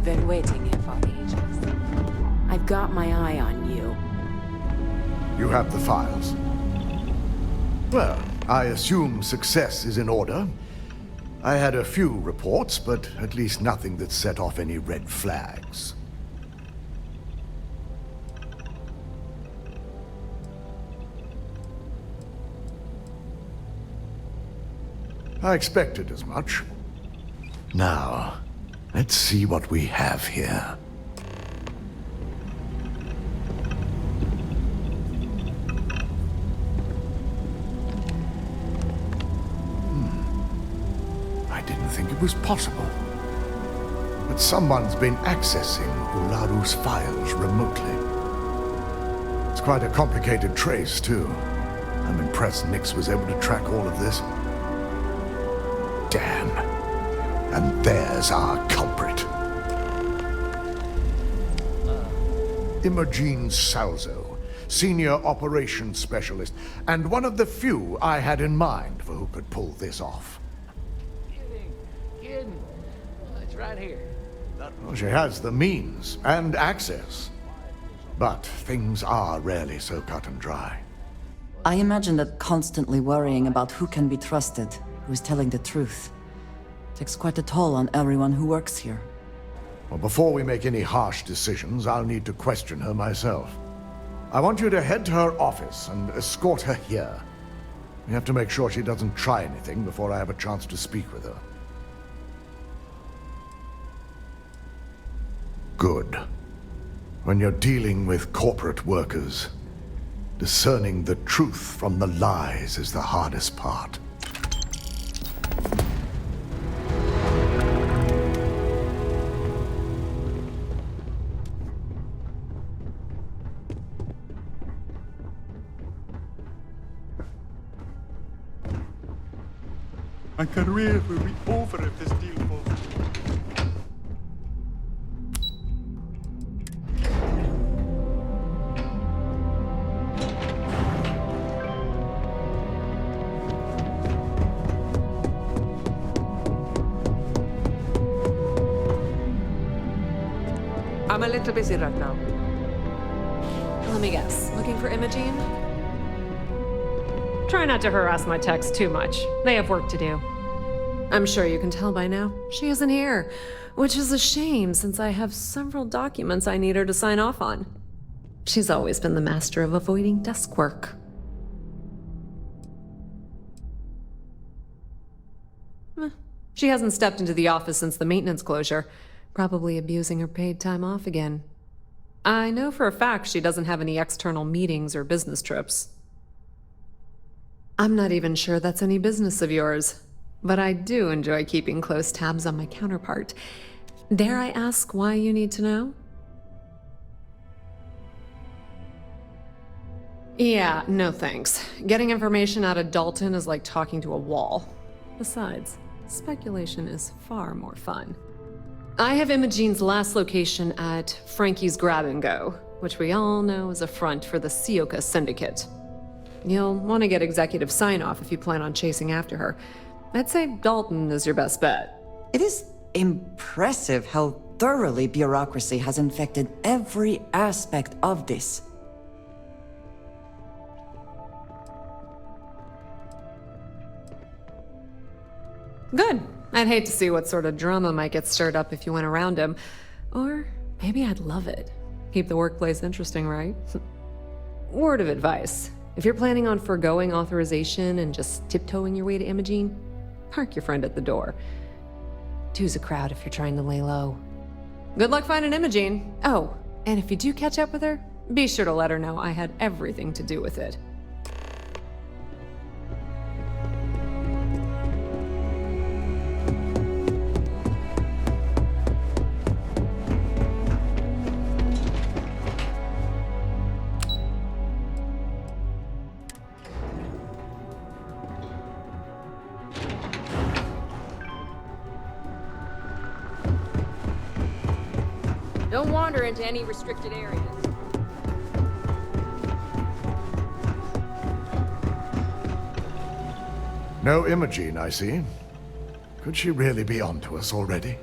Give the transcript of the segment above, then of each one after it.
I've been waiting here for ages. I've got my eye on you. You have the files. Well, I assume success is in order. I had a few reports, but at least nothing that set off any red flags. I expected as much. Now, let's see what we have here. I didn't think it was possible. But someone's been accessing Ularu's files remotely. It's quite a complicated trace, too. I'm impressed Nix was able to track all of this. Damn. And there's our culprit. Imogen Salzo, Senior Operations Specialist, and one of the few I had in mind for who could pull this off. Kidding. It's right here. Well, she has the means and access. But things are rarely so cut and dry. I imagine that constantly worrying about who can be trusted, who is telling the truth, takes quite a toll on everyone who works here. Well, before we make any harsh decisions, I'll need to question her myself. I want you to head to her office and escort her here. We have to make sure she doesn't try anything before I have a chance to speak with her. Good. When you're dealing with corporate workers, discerning the truth from the lies is the hardest part. My career will be over if this deal falls. I'm a little busy right now. Let me guess. Looking for Imogen? Try not to harass my techs too much. They have work to do. I'm sure you can tell by now. She isn't here, which is a shame since I have several documents I need her to sign off on. She's always been the master of avoiding desk work. She hasn't stepped into the office since the maintenance closure, probably abusing her paid time off again. I know for a fact she doesn't have any external meetings or business trips. I'm not even sure that's any business of yours, but I do enjoy keeping close tabs on my counterpart. Dare I ask why you need to know? Yeah, no thanks. Getting information out of Dalton is like talking to a wall. Besides, speculation is far more fun. I have Imogen's last location at Frankie's Grab and Go, which we all know is a front for the Sioka Syndicate. You'll want to get executive sign-off if you plan on chasing after her. I'd say Dalton is your best bet. It is impressive how thoroughly bureaucracy has infected every aspect of this. Good. I'd hate to see what sort of drama might get stirred up if you went around him. Or maybe I'd love it. Keep the workplace interesting, right? Word of advice. If you're planning on foregoing authorization and just tiptoeing your way to Imogen, park your friend at the door. Two's a crowd if you're trying to lay low. Good luck finding Imogen. Oh, and if you do catch up with her, be sure to let her know I had everything to do with it. Don't wander into any restricted areas. No Imogen, I see. Could she really be onto us already?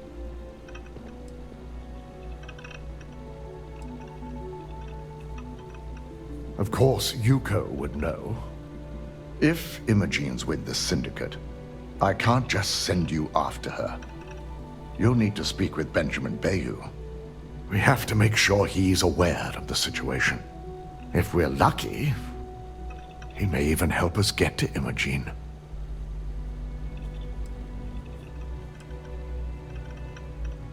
Of course, Yuko would know. If Imogene's with the Syndicate, I can't just send you after her. You'll need to speak with Benjamin Bayou. We have to make sure he's aware of the situation. If we're lucky, he may even help us get to Imogene.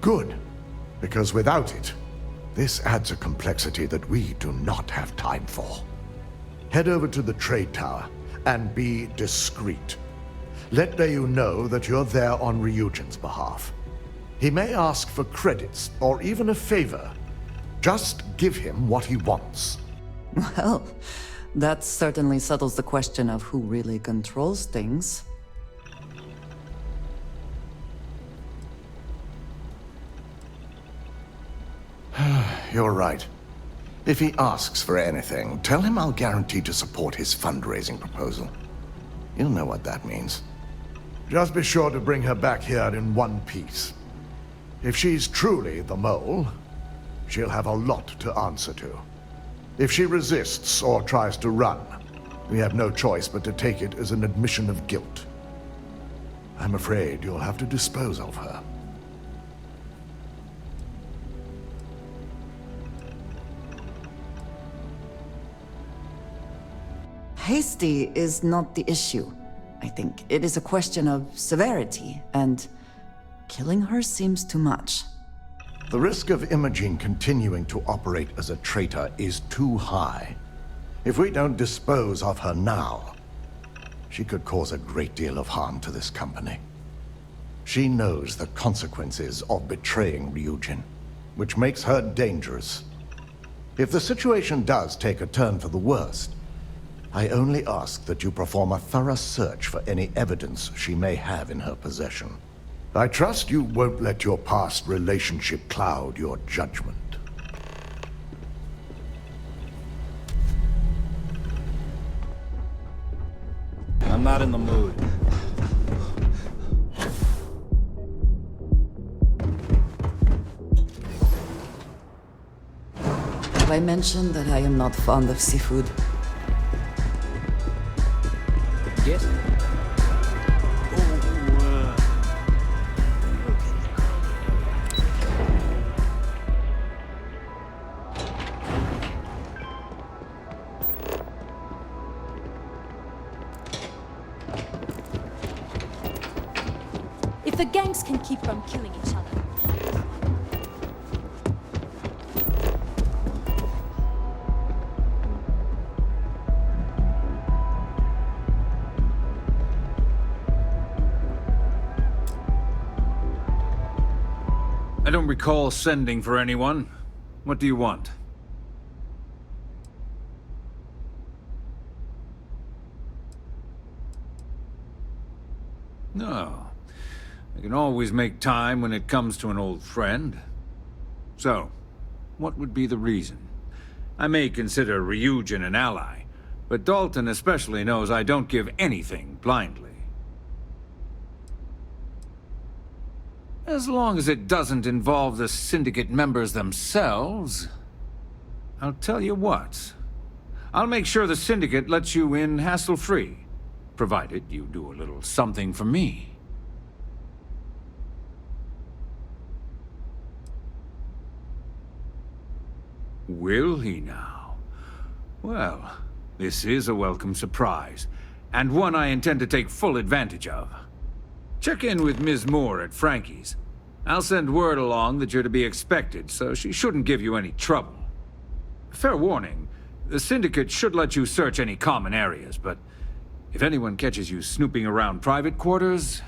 Good, because without it, this adds a complexity that we do not have time for. Head over to the trade tower and be discreet. Let Bayou know that you're there on RYUJING's behalf. He may ask for credits or even a favor. Just give him what he wants. Well, that certainly settles the question of who really controls things. You're right. If he asks for anything, tell him I'll guarantee to support his fundraising proposal. You'll know what that means. Just be sure to bring her back here in one piece. If she's truly the mole, she'll have a lot to answer to. If she resists or tries to run, we have no choice but to take it as an admission of guilt. I'm afraid you'll have to dispose of her. Hasty is not the issue. I think it is a question of severity, and killing her seems too much. The risk of Imogene continuing to operate as a traitor is too high. If we don't dispose of her now, she could cause a great deal of harm to this company. She knows the consequences of betraying RYUJING, which makes her dangerous. If the situation does take a turn for the worst, I only ask that you perform a thorough search for any evidence she may have in her possession. I trust you won't let your past relationship cloud your judgment. I'm not in the mood. Have I mentioned that I am not fond of seafood? Yes? If the gangs can keep from killing each other. I don't recall sending for anyone. What do you want? No. I can always make time when it comes to an old friend. So, what would be the reason? I may consider RYUJING an ally, but Dalton especially knows I don't give anything blindly. As long as it doesn't involve the Syndicate members themselves, I'll tell you what. I'll make sure the Syndicate lets you in hassle-free, provided you do a little something for me. Will he now? Well, this is a welcome surprise, and one I intend to take full advantage of. Check in with Ms. Moore at Frankie's. I'll send word along that you're to be expected, so she shouldn't give you any trouble. Fair warning, the Syndicate should let you search any common areas, but if anyone catches you snooping around private quarters,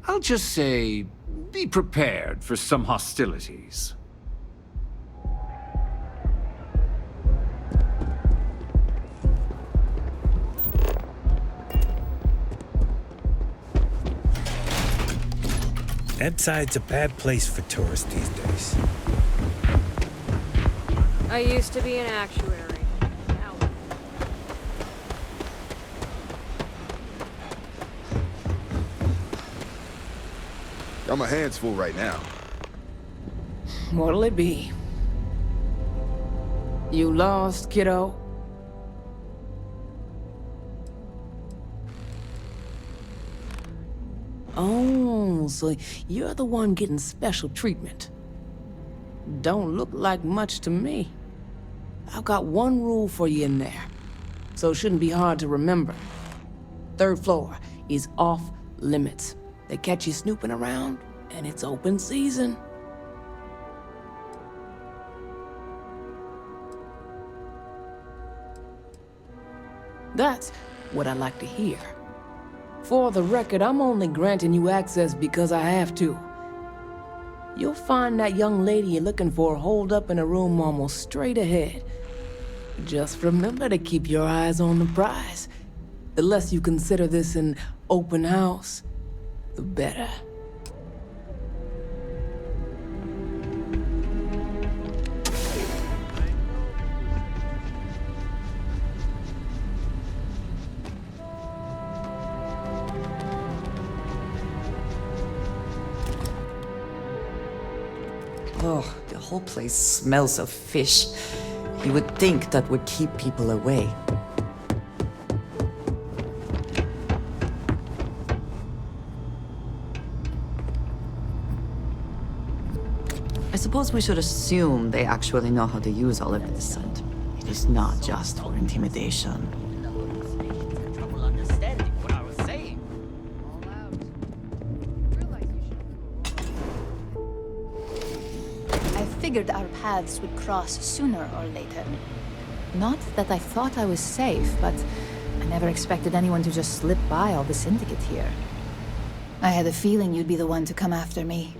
I'll just say, be prepared for some hostilities. That side's a bad place for tourists these days. I used to be an actuary. Now Got my hands full right now. What'll it be? You lost, kiddo? Oh, so you're the one getting special treatment. Don't look like much to me. I've got one rule for you in there, so it shouldn't be hard to remember. 3rd floor is off limits. They catch you snooping around, and it's open season. That's what I like to hear. For the record, I'm only granting you access because I have to. You'll find that young lady you're looking for holed up in a room almost straight ahead. Just remember to keep your eyes on the prize. The less you consider this an open house, the better. Oh, the whole place smells of fish. You would think that would keep people away. I suppose we should assume they actually know how to use all of this, and it is not just for intimidation. I figured our paths would cross sooner or later. Not that I thought I was safe, but I never expected anyone to just slip by all the Syndicate here. I had a feeling you'd be the one to come after me.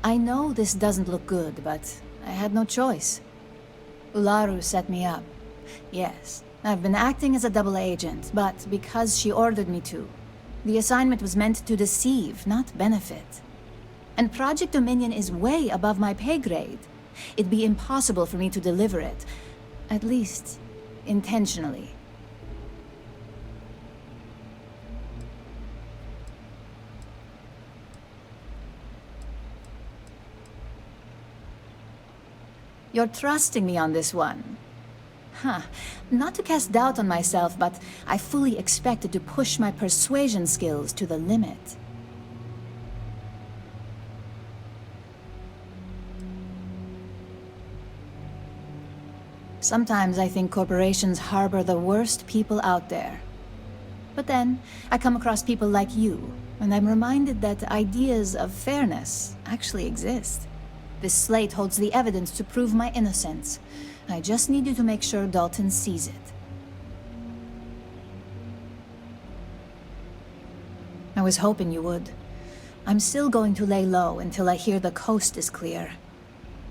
I know this doesn't look good, but I had no choice. Ularu set me up. Yes, I've been acting as a double agent, but because she ordered me to. The assignment was meant to deceive, not benefit. And Project Dominion is way above my pay grade. It'd be impossible for me to deliver it. At least, intentionally. You're trusting me on this one. Huh. Not to cast doubt on myself, but I fully expected to push my persuasion skills to the limit. Sometimes I think corporations harbor the worst people out there. But then, I come across people like you, and I'm reminded that ideas of fairness actually exist. This slate holds the evidence to prove my innocence. I just need you to make sure Dalton sees it. I was hoping you would. I'm still going to lay low until I hear the coast is clear.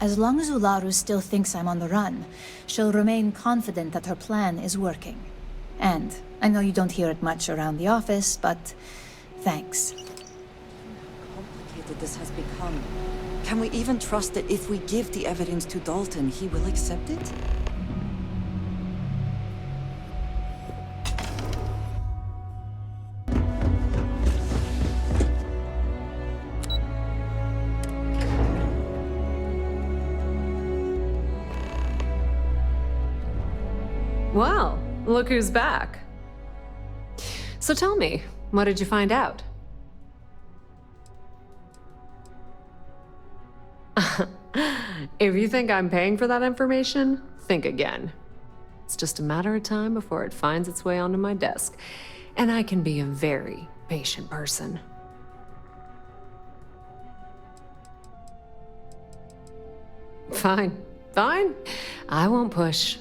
As long as Ularu still thinks I'm on the run, she'll remain confident that her plan is working. And I know you don't hear it much around the office, but thanks. How complicated this has become. Can we even trust that if we give the evidence to Dalton, he will accept it? Well, look who's back. So tell me, what did you find out? If you think I'm paying for that information, think again. It's just a matter of time before it finds its way onto my desk. And I can be a very patient person. Fine, fine. I won't push.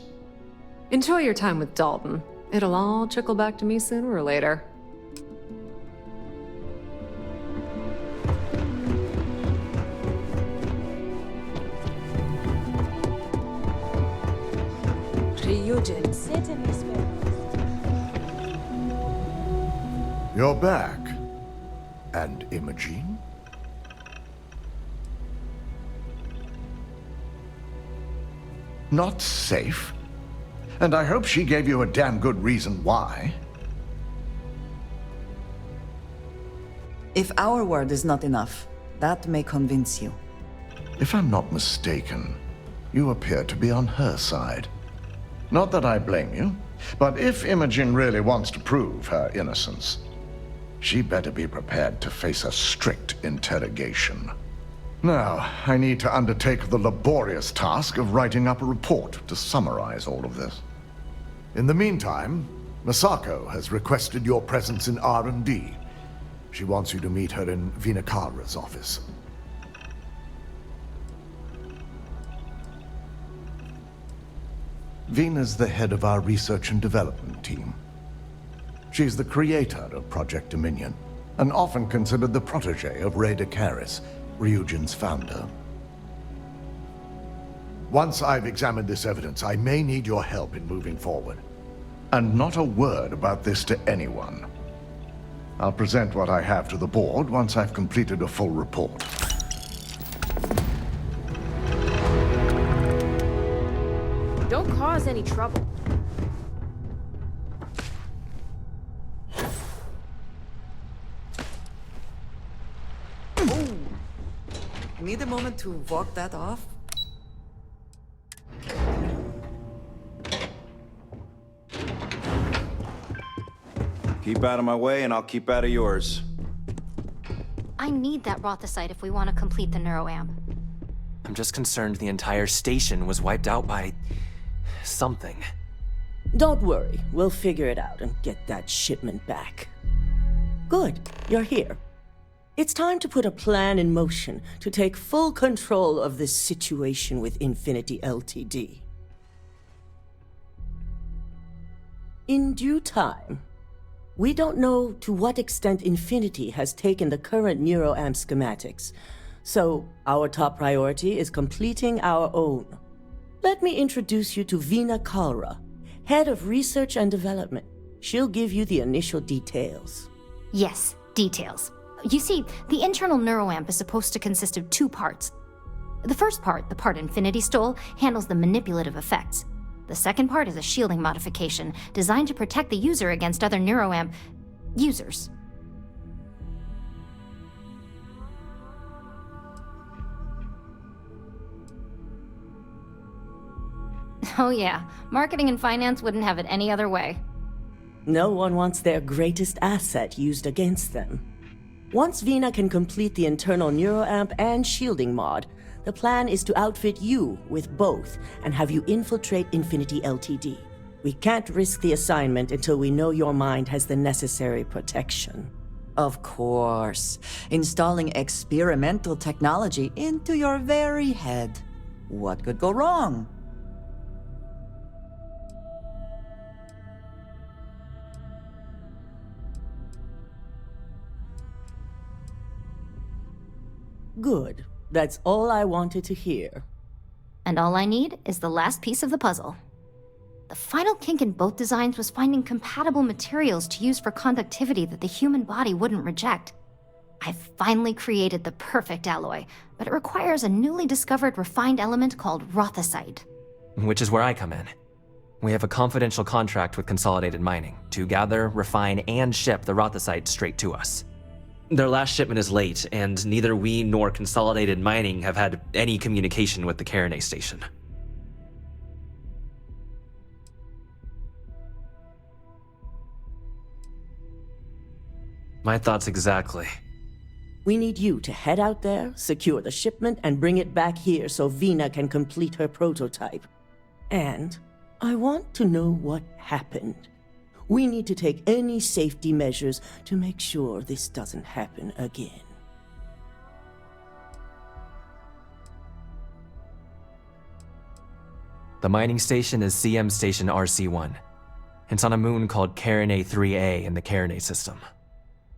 Enjoy your time with Dalton. It'll all trickle back to me sooner or later. RYUJING. You're back. And Imogene? Not safe? And I hope she gave you a damn good reason why. If our word is not enough, that may convince you. If I'm not mistaken, you appear to be on her side. Not that I blame you. But if Imogen really wants to prove her innocence, she better be prepared to face a strict interrogation. Now, I need to undertake the laborious task of writing up a report to summarize all of this. In the meantime, Masako has requested your presence in R&D. She wants you to meet her in Vinakara's office. Vina's the head of our research and development team. She's the creator of Project Dominion, and often considered the protege of Ray DeCaris, RYUJING's founder. Once I've examined this evidence, I may need your help in moving forward. And not a word about this to anyone. I'll present what I have to the board once I've completed a full report. Don't cause any trouble. Need a moment to walk that off? Keep out of my way and I'll keep out of yours. I need that Rothicite if we want to complete the neuroamp. I'm just concerned the entire station was wiped out by... something. Don't worry, we'll figure it out and get that shipment back. Good, you're here. It's time to put a plan in motion to take full control of this situation with Infinity Ltd. In due time. We don't know to what extent Infinity has taken the current neuroamp schematics, so our top priority is completing our own. Let me introduce you to Vina Kalra, Head of Research and Development. She'll give you the initial details. Yes, details. You see, the internal neuroamp is supposed to consist of two parts. The first part, the part Infinity stole, handles the manipulative effects. The second part is a shielding modification designed to protect the user against other neuroamp users. Oh yeah, marketing and finance wouldn't have it any other way. No one wants their greatest asset used against them. Once Vina can complete the internal neuroamp and shielding mod, the plan is to outfit you with both and have you infiltrate Infinity Ltd. We can't risk the assignment until we know your mind has the necessary protection. Of course. Installing experimental technology into your very head. What could go wrong? Good. That's all I wanted to hear. And all I need is the last piece of the puzzle. The final kink in both designs was finding compatible materials to use for conductivity that the human body wouldn't reject. I've finally created the perfect alloy, but it requires a newly discovered refined element called Rothicite. Which is where I come in. We have a confidential contract with Consolidated Mining to gather, refine, and ship the Rothicite straight to us. Their last shipment is late, and neither we nor Consolidated Mining have had any communication with the Carinae station. My thoughts exactly. We need you to head out there, secure the shipment, and bring it back here so Vina can complete her prototype. And I want to know what happened. We need to take any safety measures to make sure this doesn't happen again. The mining station is CM Station RC-1. It's on a moon called Carinae 3A in the Carinae system.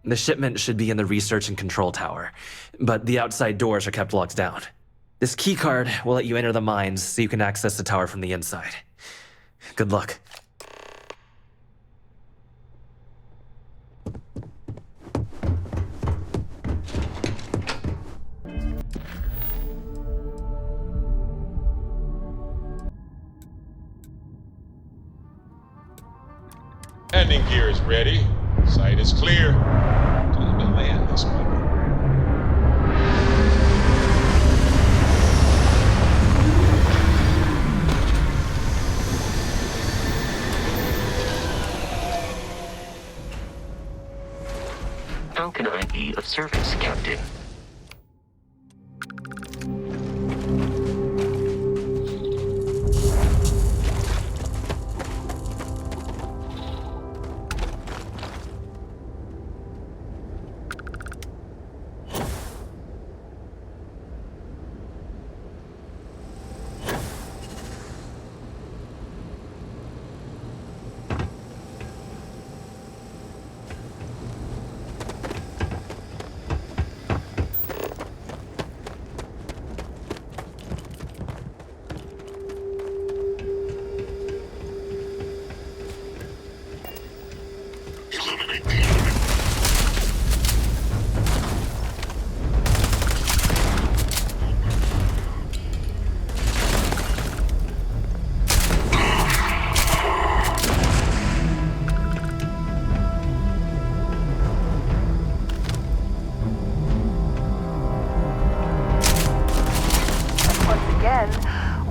The shipment should be in the research and control tower, but the outside doors are kept locked down. This keycard will let you enter the mines so you can access the tower from the inside. Good luck. Landing gear is ready. Site is clear. Time to land this one. Falcon ID of service, Captain.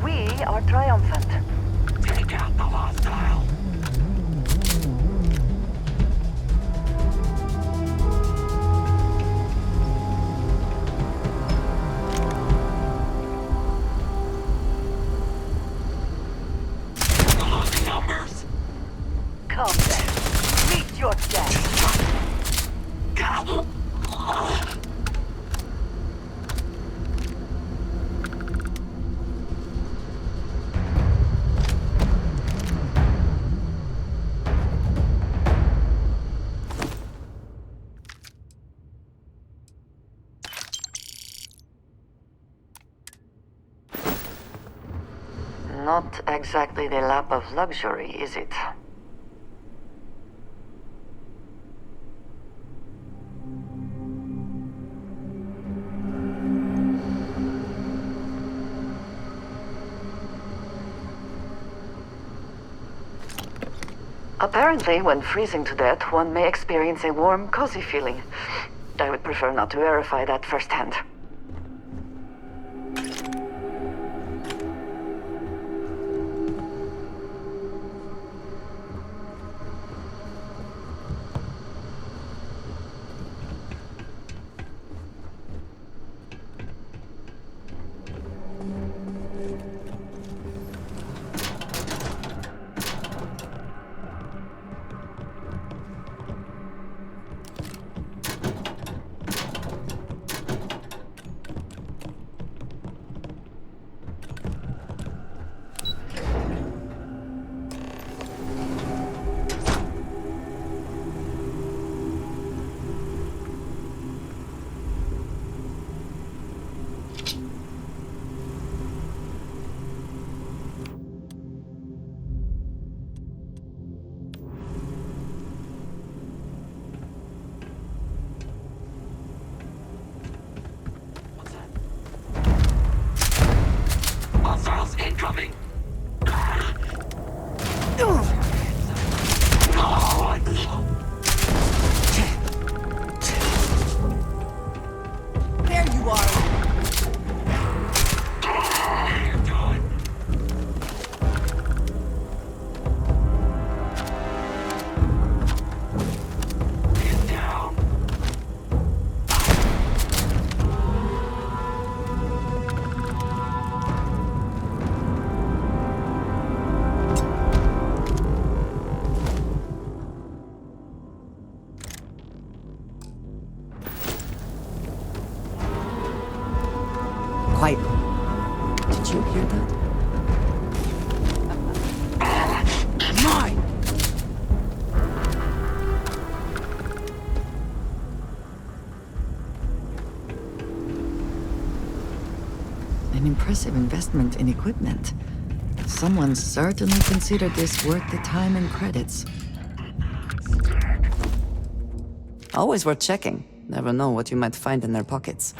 We are triumphant. Take out the hostile. Numbers. Come then. Meet your death. Not exactly the lap of luxury, is it? Apparently, when freezing to death, one may experience a warm, cozy feeling. I would prefer not to verify that firsthand. Hostiles incoming. There you are. Quiet. Did you hear that? Mine! An impressive investment in equipment. Someone certainly considered this worth the time and credits. Always worth checking. Never know what you might find in their pockets.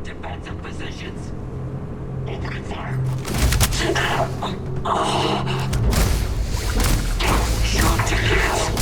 Defensive positions. Opening fire. Shoot tickets.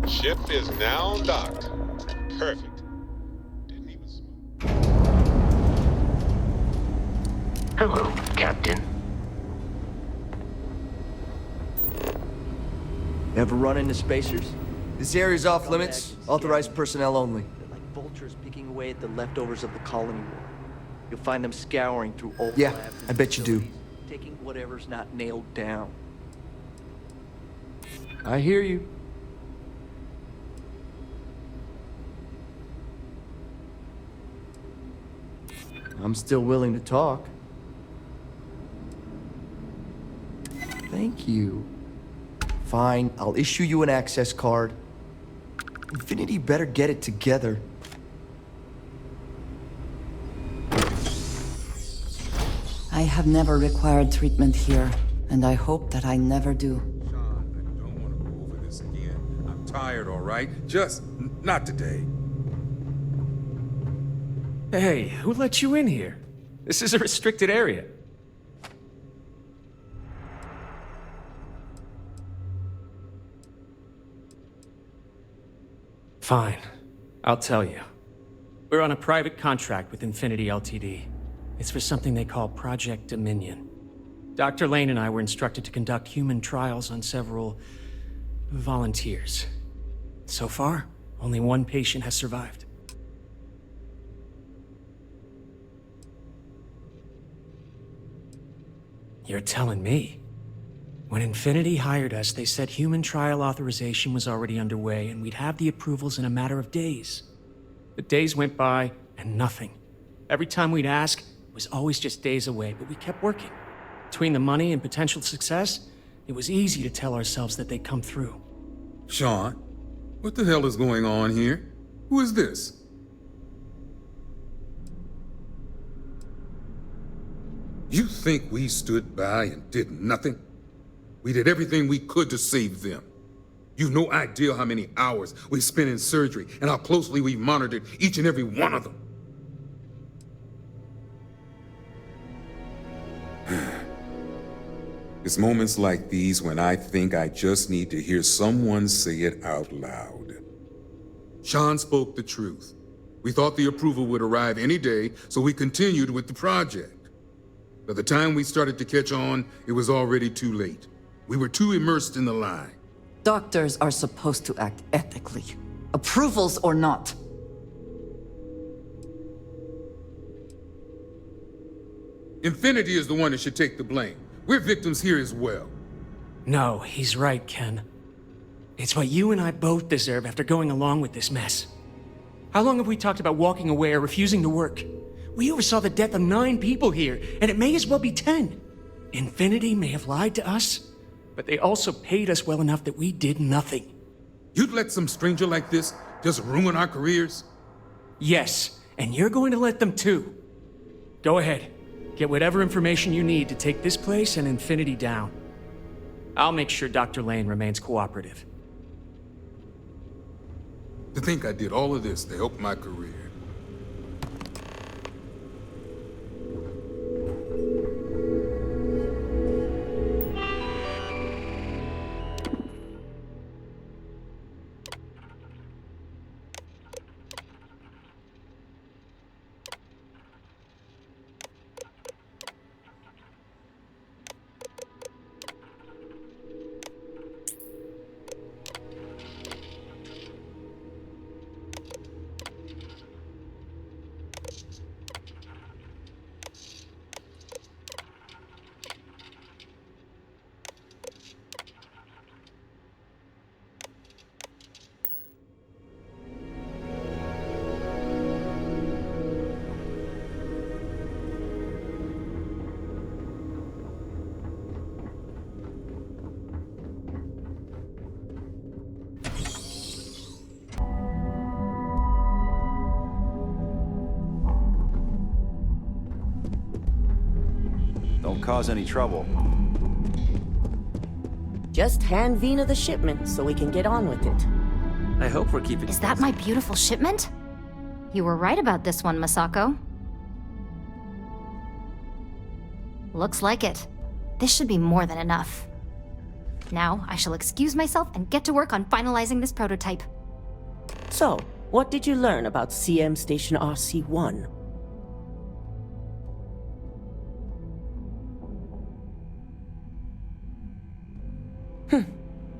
Ship is now docked. Perfect. Hello, Captain. Ever run into spacers? This area's off limits. Authorized personnel only. They're like vultures picking away at the leftovers of the colony war. You'll find them scouring through old Yeah, labs and I bet you do. facilities, taking whatever's not nailed down. I hear you. I'm still willing to talk. Thank you. Fine, I'll issue you an access card. Infinity better get it together. I have never required treatment here, and I hope that I never do. I'm tired, all right? Just not today. Hey, who let you in here? This is a restricted area. Fine. I'll tell you. We're on a private contract with Infinity Ltd. It's for something they call Project Dominion. Dr. Lane and I were instructed to conduct human trials on several volunteers. So far, only one patient has survived. You're telling me? When Infinity hired us, they said human trial authorization was already underway and we'd have the approvals in a matter of days. The days went by and nothing. Every time we'd ask, it was always just days away, but we kept working. Between the money and potential success, it was easy to tell ourselves that they'd come through. Sean, what the hell is going on here? Who is this? You think we stood by and did nothing? We did everything we could to save them. You've no idea how many hours we spent in surgery and how closely we monitored each and every one of them. It's moments like these when I think I just need to hear someone say it out loud. Sean spoke the truth. We thought the approval would arrive any day, so we continued with the project. By the time we started to catch on, it was already too late. We were too immersed in the lie. Doctors are supposed to act ethically, approvals or not. Infinity is the one that should take the blame. We're victims here as well. No, he's right, Ken. It's what you and I both deserve after going along with this mess. How long have we talked about walking away or refusing to work? We oversaw the death of 9 people here, and it may as well be 10. Infinity may have lied to us, but they also paid us well enough that we did nothing. You'd let some stranger like this just ruin our careers? Yes, and you're going to let them too. Go ahead. Get whatever information you need to take this place and Infinity down. I'll make sure Dr. Lane remains cooperative. To think I did all of this to help my career. Don't cause any trouble. Just hand Vina the shipment so we can get on with it. I hope we're keeping... Is that my beautiful shipment? You were right about this one, Masako. Looks like it. This should be more than enough. Now, I shall excuse myself and get to work on finalizing this prototype. So, what did you learn about CM Station RC-1?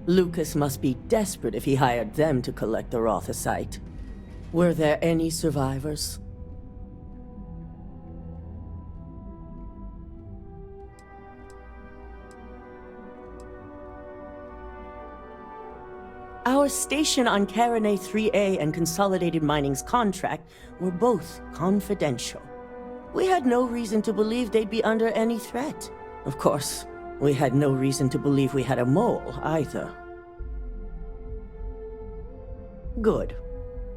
Lucas must be desperate if he hired them to collect the Rothicite. Were there any survivors? Our station on Carinae 3A and Consolidated Mining's contract were both confidential. We had no reason to believe they'd be under any threat. Of course, we had no reason to believe we had a mole, either. Good.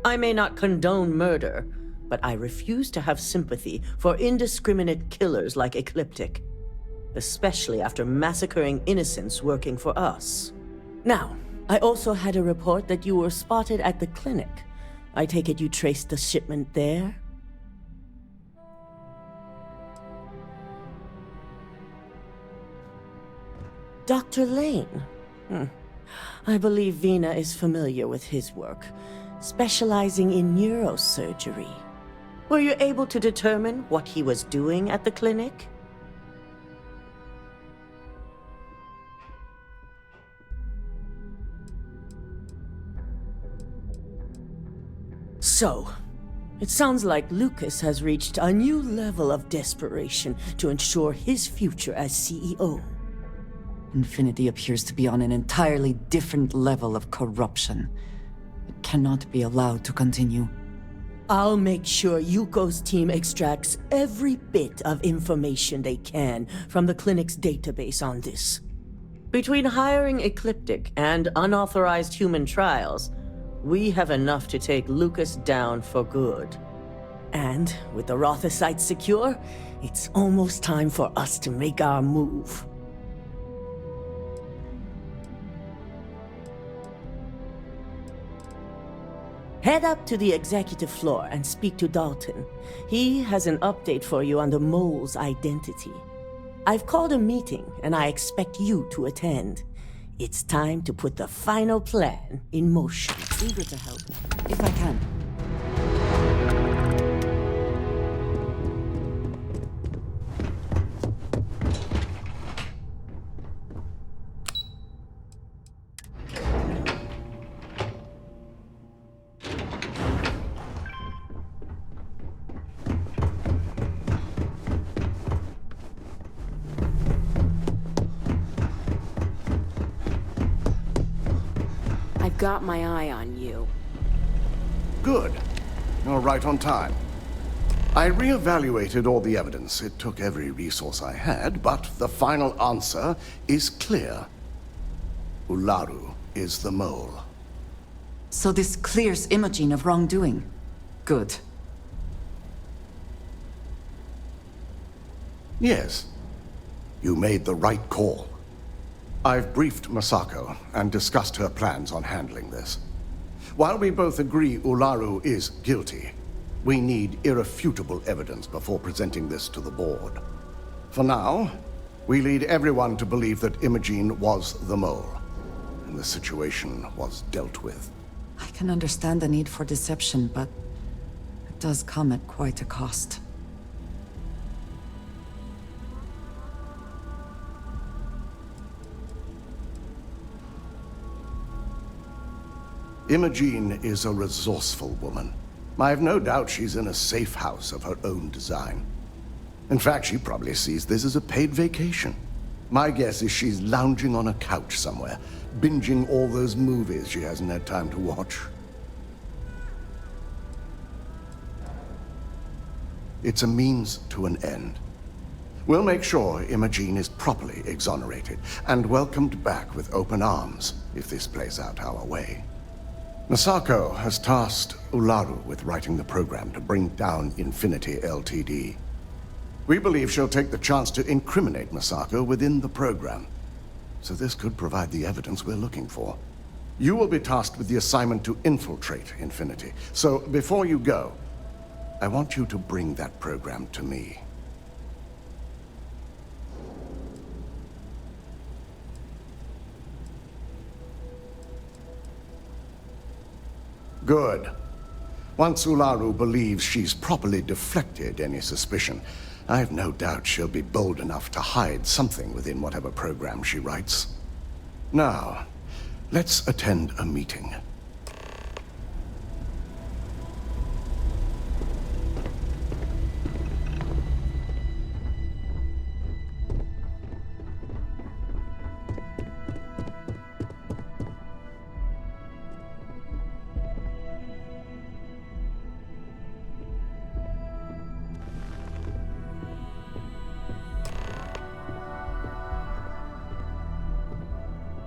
I may not condone murder, but I refuse to have sympathy for indiscriminate killers like Ecliptic, especially after massacring innocents working for us. Now, I also had a report that you were spotted at the clinic. I take it you traced the shipment there? Dr. Lane. I believe Vina is familiar with his work, specializing in neurosurgery. Were you able to determine what he was doing at the clinic? So, it sounds like Lucas has reached a new level of desperation to ensure his future as CEO. Infinity appears to be on an entirely different level of corruption. It cannot be allowed to continue. I'll make sure Yuko's team extracts every bit of information they can from the clinic's database on this. Between hiring Ecliptic and unauthorized human trials, we have enough to take Lucas down for good. And with the Rothicite secure, it's almost time for us to make our move. Head up to the executive floor and speak to Dalton. He has an update for you on the mole's identity. I've called a meeting, and I expect you to attend. It's time to put the final plan in motion. Eager to help, if I can. Got my eye on you. Good. You're right on time. I reevaluated all the evidence. It took every resource I had, but the final answer is clear. Ularu is the mole. So this clears Imogen of wrongdoing. Good. Yes. You made the right call. I've briefed Masako and discussed her plans on handling this. While we both agree Ularu is guilty, we need irrefutable evidence before presenting this to the board. For now, we lead everyone to believe that Imogen was the mole, and the situation was dealt with. I can understand the need for deception, but it does come at quite a cost. Imogen is a resourceful woman. I have no doubt she's in a safe house of her own design. In fact, she probably sees this as a paid vacation. My guess is she's lounging on a couch somewhere, binging all those movies she hasn't had time to watch. It's a means to an end. We'll make sure Imogen is properly exonerated and welcomed back with open arms if this plays out our way. Masako has tasked Ularu with writing the program to bring down Infinity Ltd. We believe she'll take the chance to incriminate Masako within the program, so this could provide the evidence we're looking for. You will be tasked with the assignment to infiltrate Infinity, so before you go, I want you to bring that program to me. Good. Once Ularu believes she's properly deflected any suspicion, I have no doubt she'll be bold enough to hide something within whatever program she writes. Now, Let's attend a meeting.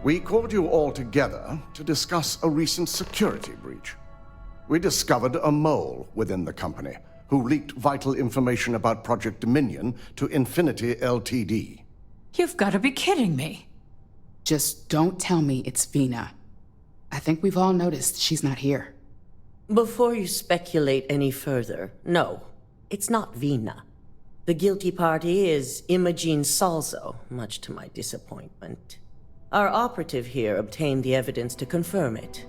We called you all together to discuss a recent security breach. We discovered a mole within the company who leaked vital information about Project Dominion to Infinity Ltd. You've got to be kidding me. Just don't tell me it's Vina. I think we've all noticed she's not here. Before you speculate any further, no, it's not Vina. The guilty party is Imogene Salzo, much to my disappointment. Our operative here obtained the evidence to confirm it.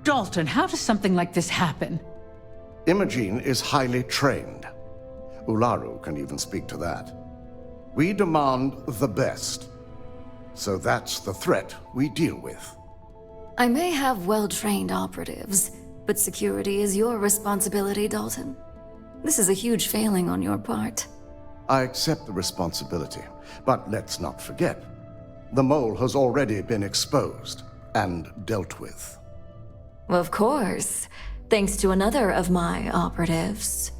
Dalton, how does something like this happen? Imogene is highly trained. Ularu can even speak to that. We demand the best. So that's the threat we deal with. I may have well-trained operatives, but security is your responsibility, Dalton. This is a huge failing on your part. I accept the responsibility, but let's not forget, the mole has already been exposed and dealt with. Of course, thanks to another of my operatives.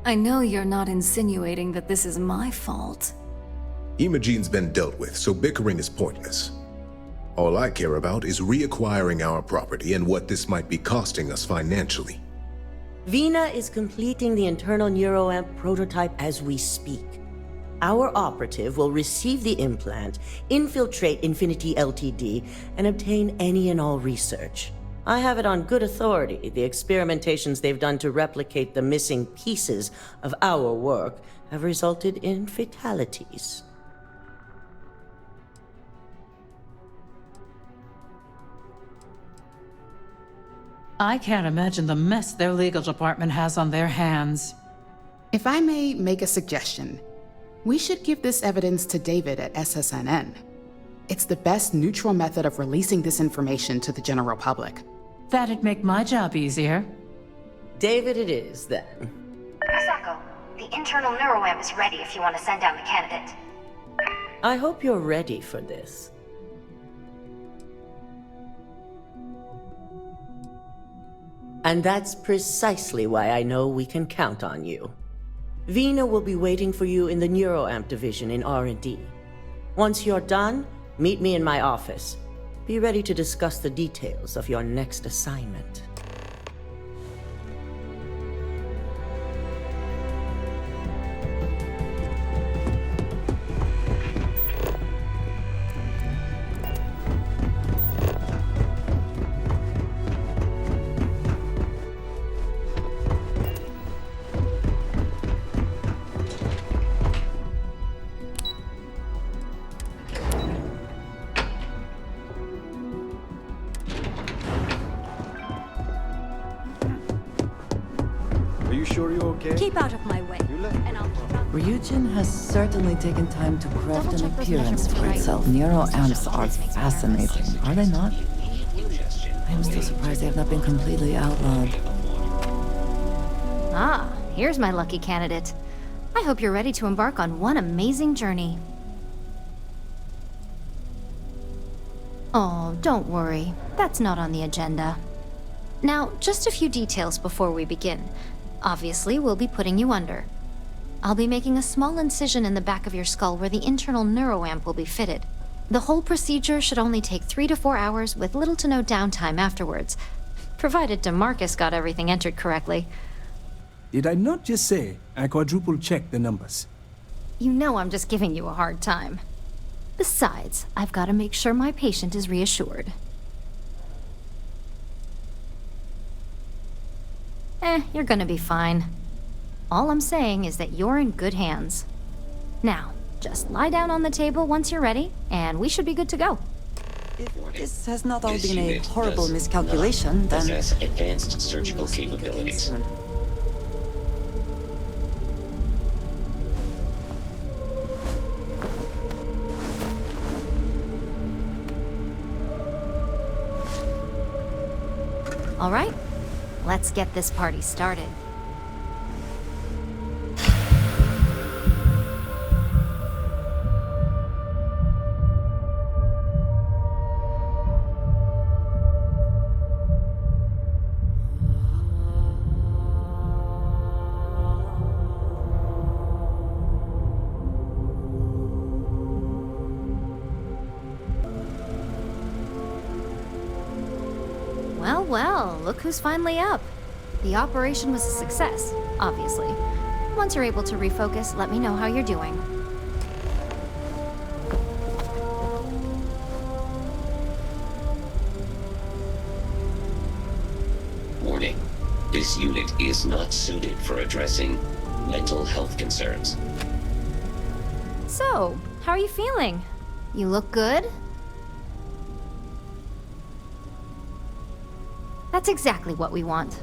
I know you're not insinuating that this is my fault. Imogene's been dealt with, so bickering is pointless. All I care about is reacquiring our property and what this might be costing us financially. Vina is completing the internal neuroamp prototype as we speak. Our operative will receive the implant, infiltrate Infinity Ltd, and obtain any and all research. I have it on good authority. The experimentations they've done to replicate the missing pieces of our work have resulted in fatalities. I can't imagine the mess their legal department has on their hands. If I may make a suggestion, we should give this evidence to David at SSNN. It's the best neutral method of releasing this information to the general public. That'd make my job easier. David it is, then. Sako, the internal neuroamp is ready if you want to send down the candidate. I hope you're ready for this. And that's precisely why I know we can count on you. Vina will be waiting for you in the neuroamp division in R&D. Once you're done, meet me in my office. Be ready to discuss the details of your next assignment. Keep out of my way, and I'll keep out. RYUJING has certainly taken time to craft an appearance for itself. Neuroamps are fascinating, are they not? I'm still surprised they have not been completely outlawed. Ah, here's my lucky candidate. I hope you're ready to embark on one amazing journey. Oh, don't worry. That's not on the agenda. Now, just a few details before we begin. Obviously, we'll be putting you under. I'll be making a small incision in the back of your skull where the internal neuroamp will be fitted. The whole procedure should only take 3 to 4 hours with little to no downtime afterwards, provided DeMarcus got everything entered correctly. Did I not just say I quadruple-checked the numbers? You know I'm just giving you a hard time. Besides, I've got to make sure my patient is reassured. You're gonna be fine. All I'm saying is that you're in good hands. Now, just lie down on the table once you're ready, and we should be good to go. If this has not all been a horrible miscalculation, then... possess advanced surgical capabilities. All right, let's get this party started. Well, look who's finally up. The operation was a success, obviously. Once you're able to refocus, let me know how you're doing. Warning. This unit is not suited for addressing mental health concerns. So, how are you feeling? You look good? That's exactly what we want.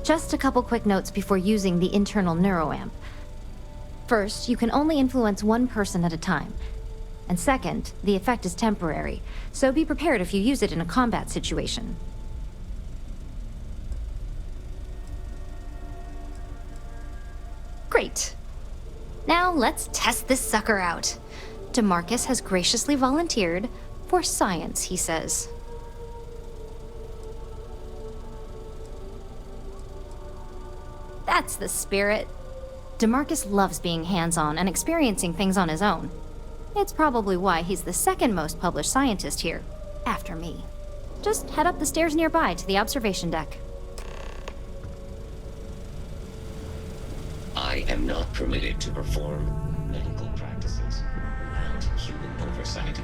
Just a couple quick notes before using the internal neuroamp. First, you can only influence one person at a time. And second, the effect is temporary, so be prepared if you use it in a combat situation. Great. Now let's test this sucker out. DeMarcus has graciously volunteered for science, he says. That's the spirit. DeMarcus loves being hands-on and experiencing things on his own. It's probably why he's the second most published scientist here, after me. Just head up the stairs nearby to the observation deck. I am not permitted to perform medical practices without human oversight.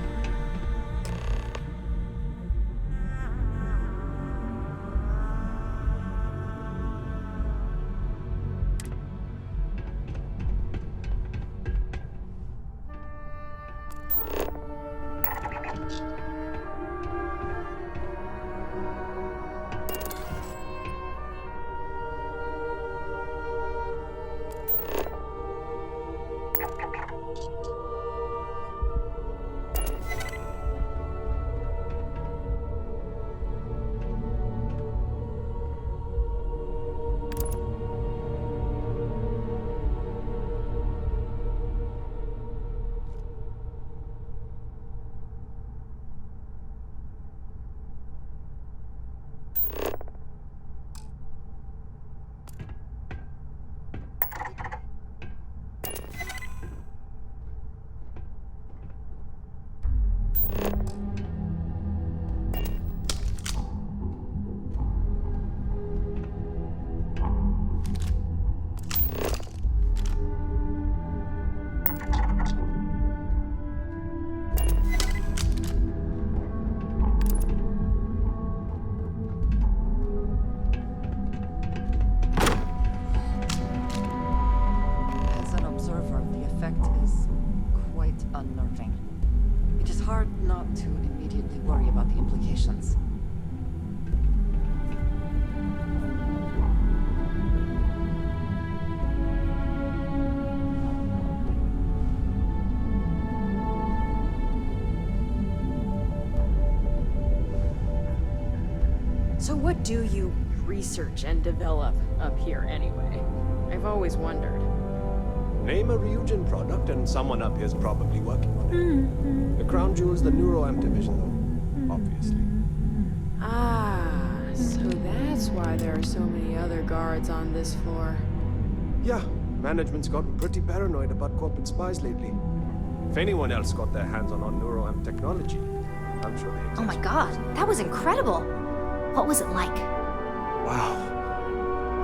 So what do you research and develop up here anyway? I've always wondered. Name a RYUJING product and someone up here's probably working on it. The crown jewel's the neuroamp division though, obviously. Ah, so that's why there are so many other guards on this floor. Yeah, management's gotten pretty paranoid about corporate spies lately. If anyone else got their hands on our neuroamp technology, I'm sure they exist. Oh my god, that was incredible! What was it like? Wow.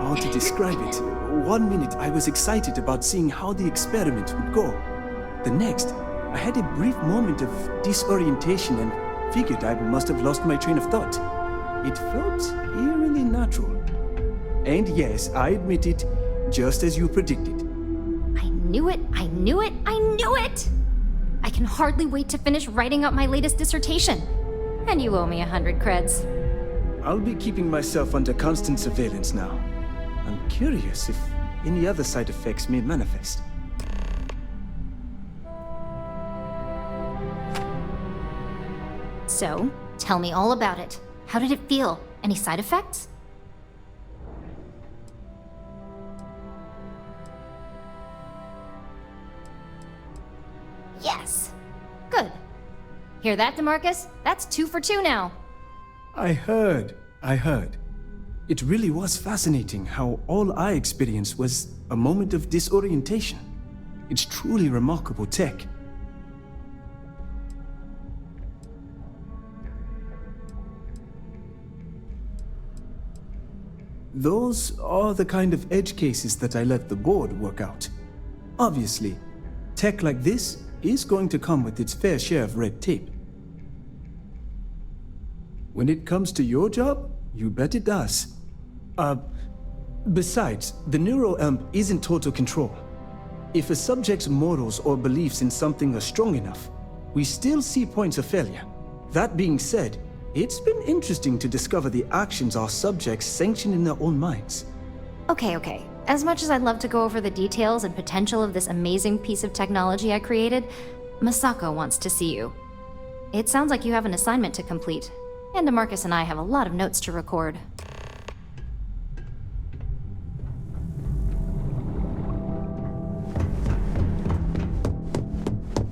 How to describe it? 1 minute I was excited about seeing how the experiment would go. The next, I had a brief moment of disorientation and figured I must have lost my train of thought. It felt eerily natural. And yes, I admit it, just as you predicted. I knew it, I knew it, I knew it! I can hardly wait to finish writing up my latest dissertation. And you owe me 100 creds. I'll be keeping myself under constant surveillance now. I'm curious if any other side effects may manifest. So, tell me all about it. How did it feel? Any side effects? Yes! Good. Hear that, DeMarcus? That's 2 for 2 now. I heard. It really was fascinating how all I experienced was a moment of disorientation. It's truly remarkable tech. Those are the kind of edge cases that I let the board work out. Obviously, tech like this is going to come with its fair share of red tape. When it comes to your job, you bet it does. Besides, the neuroamp isn't total control. If a subject's morals or beliefs in something are strong enough, we still see points of failure. That being said, it's been interesting to discover the actions our subjects sanction in their own minds. Okay. As much as I'd love to go over the details and potential of this amazing piece of technology I created, Masako wants to see you. It sounds like you have an assignment to complete, and DeMarcus and I have a lot of notes to record.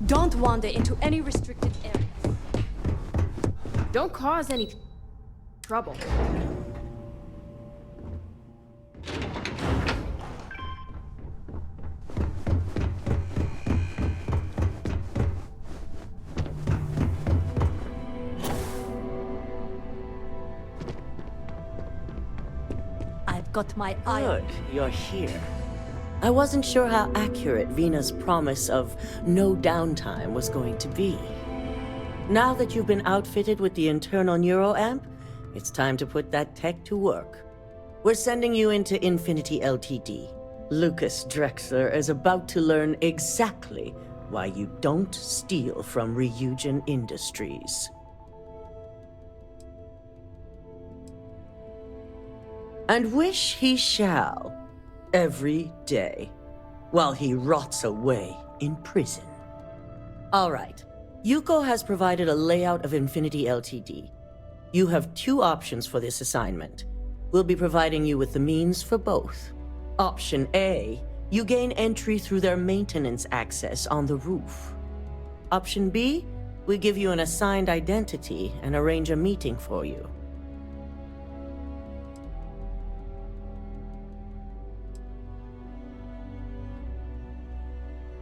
Don't wander into any restricted areas. Don't cause any trouble. I've got my eye. Good, you're here. I wasn't sure how accurate Vina's promise of no downtime was going to be. Now that you've been outfitted with the internal neuroamp, it's time to put that tech to work. We're sending you into Infinity Ltd. Lucas Drexler is about to learn exactly why you don't steal from RYUJING Industries. And wish he shall, every day, while he rots away in prison. All right, Yuko has provided a layout of Infinity Ltd. You have 2 options for this assignment. We'll be providing you with the means for both. Option A, you gain entry through their maintenance access on the roof. Option B, we give you an assigned identity and arrange a meeting for you.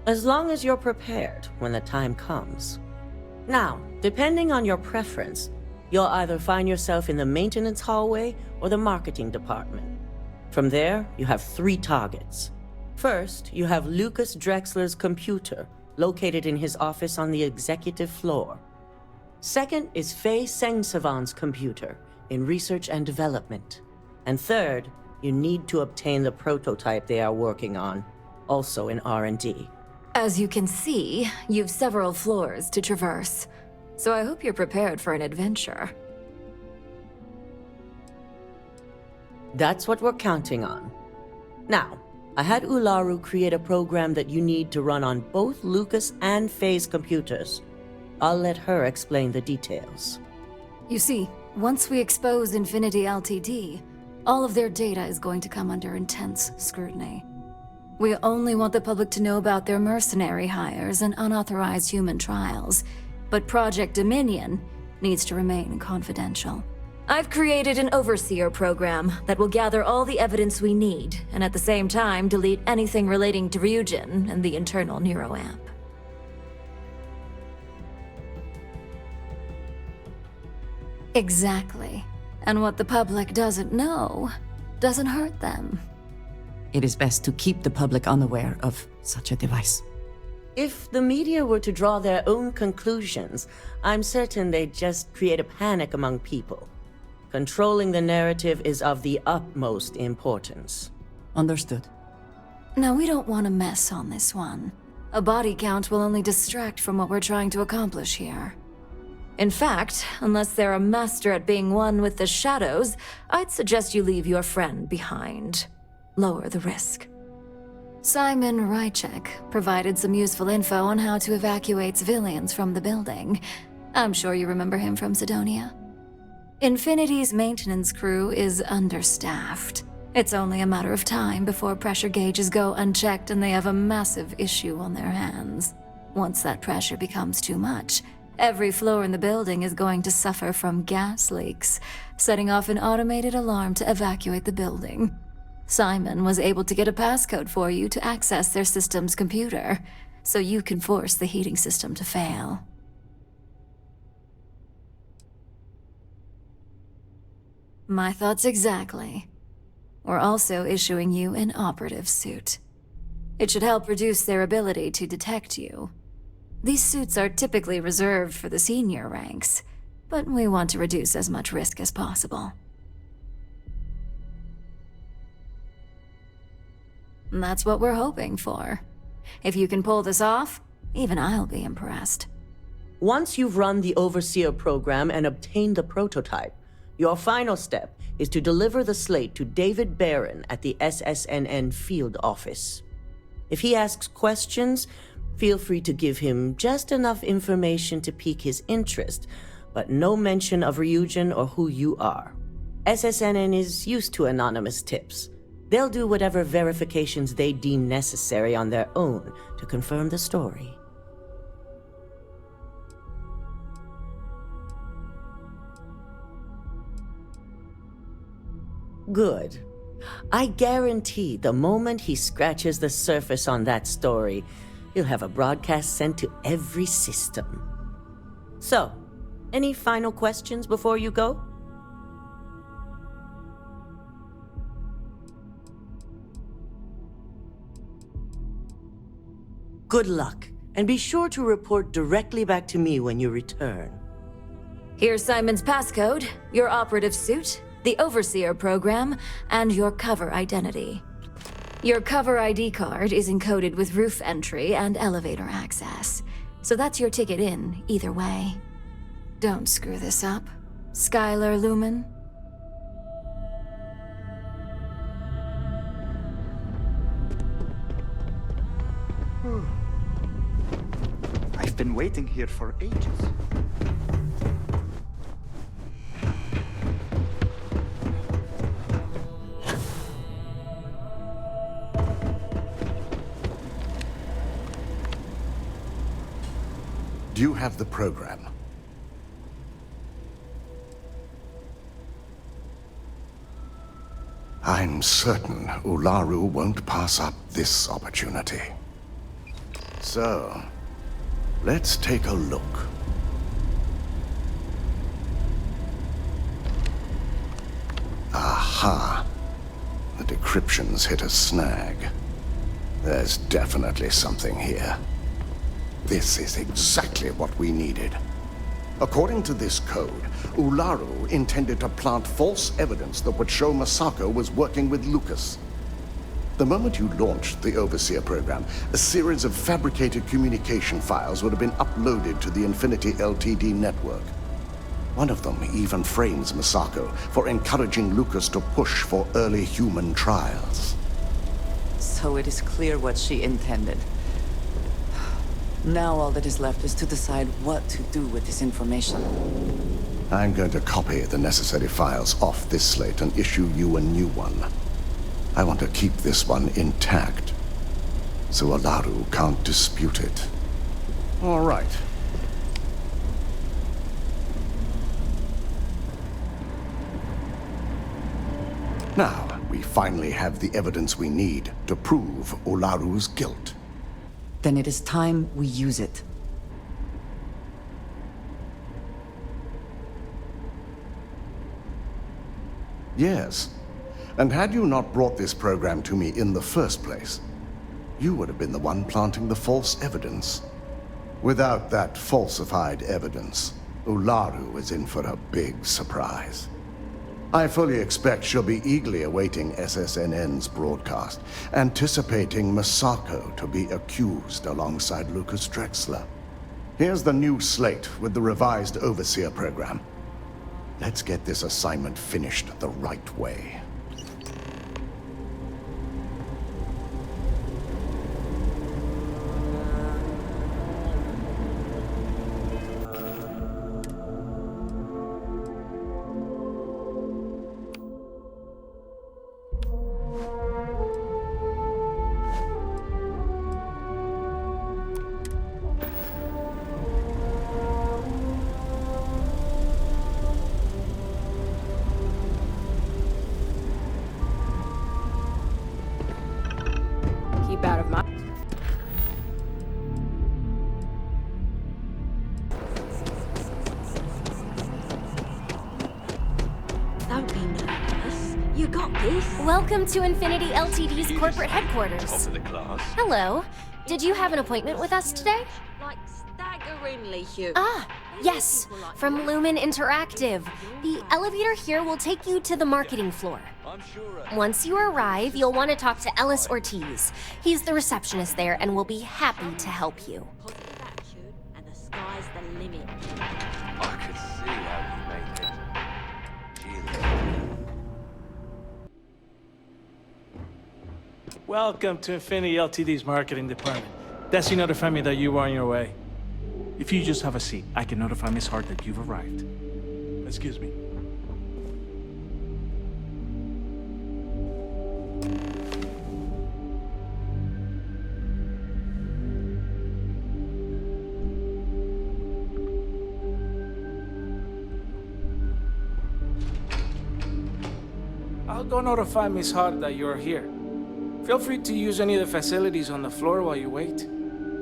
As long as you're prepared when the time comes. Now, depending on your preference, you'll either find yourself in the maintenance hallway or the marketing department. From there, you have 3 targets. First, you have Lucas Drexler's computer, located in his office on the executive floor. Second is Faye Sengsavan's computer, in research and development. And third, you need to obtain the prototype they are working on, also in R&D. As you can see, you've several floors to traverse, so I hope you're prepared for an adventure. That's what we're counting on. Now, I had Ularu create a program that you need to run on both Lucas and Faye's computers. I'll let her explain the details. You see, once we expose Infinity Ltd., all of their data is going to come under intense scrutiny. We only want the public to know about their mercenary hires and unauthorized human trials, but Project Dominion needs to remain confidential. I've created an overseer program that will gather all the evidence we need, and at the same time delete anything relating to RYUJING and the internal neuroamp. Exactly. And what the public doesn't know doesn't hurt them. It is best to keep the public unaware of such a device. If the media were to draw their own conclusions, I'm certain they'd just create a panic among people. Controlling the narrative is of the utmost importance. Understood. Now, we don't want to mess on this one. A body count will only distract from what we're trying to accomplish here. In fact, unless they're a master at being one with the shadows, I'd suggest you leave your friend behind. Lower the risk. Simon RYUJING provided some useful info on how to evacuate civilians from the building. I'm sure you remember him from Sidonia. Infinity's maintenance crew is understaffed. It's only a matter of time before pressure gauges go unchecked and they have a massive issue on their hands. Once that pressure becomes too much, every floor in the building is going to suffer from gas leaks, setting off an automated alarm to evacuate the building. Simon was able to get a passcode for you to access their system's computer, so you can force the heating system to fail. My thoughts exactly. We're also issuing you an operative suit. It should help reduce their ability to detect you. These suits are typically reserved for the senior ranks, but we want to reduce as much risk as possible. And that's what we're hoping for. If you can pull this off, even I'll be impressed. Once you've run the Overseer program and obtained the prototype, your final step is to deliver the slate to David Barron at the SSNN field office. If he asks questions, feel free to give him just enough information to pique his interest, but no mention of RYUJING or who you are. SSNN is used to anonymous tips. They'll do whatever verifications they deem necessary on their own to confirm the story. Good. I guarantee the moment he scratches the surface on that story, he'll have a broadcast sent to every system. So, any final questions before you go? Good luck, and be sure to report directly back to me when you return. Here's Simon's passcode, your operative suit, the Overseer program, and your cover identity. Your cover ID card is encoded with roof entry and elevator access, so that's your ticket in, either way. Don't screw this up, Skylar Lumen. I've been waiting here for ages. Do you have the program? I'm certain Ularu won't pass up this opportunity. So, let's take a look. Aha! The decryption's hit a snag. There's definitely something here. This is exactly what we needed. According to this code, Ularu intended to plant false evidence that would show Masako was working with Lucas. The moment you launched the Overseer program, a series of fabricated communication files would have been uploaded to the Infinity Ltd network. One of them even frames Masako for encouraging Lucas to push for early human trials. So it is clear what she intended. Now all that is left is to decide what to do with this information. I'm going to copy the necessary files off this slate and issue you a new one. I want to keep this one intact, so Ularu can't dispute it. All right. Now, we finally have the evidence we need to prove Ularu's guilt. Then it is time we use it. Yes. And had you not brought this program to me in the first place, you would have been the one planting the false evidence. Without that falsified evidence, Ularu is in for a big surprise. I fully expect she'll be eagerly awaiting SSNN's broadcast, anticipating Masako to be accused alongside Lucas Drexler. Here's the new slate with the revised Overseer program. Let's get this assignment finished the right way. Keep out of my... Don't be nervous. You got this. Welcome to Infinity Ltd's corporate headquarters. Top of the class. Hello. Did you have an appointment with us today? Like staggeringly huge. Ah, yes. From Lumen Interactive. The elevator here will take you to the marketing floor. Once you arrive, you'll want to talk to Ellis Ortiz. He's the receptionist there and will be happy to help you. Positive attitude, and the sky's the limit. I could see how you made it. Welcome to Infinity Ltd's marketing department. Desi notified me that you were on your way. If you just have a seat, I can notify Miss Hart that you've arrived. Excuse me. I'll go notify Miss Hart that you're here. Feel free to use any of the facilities on the floor while you wait.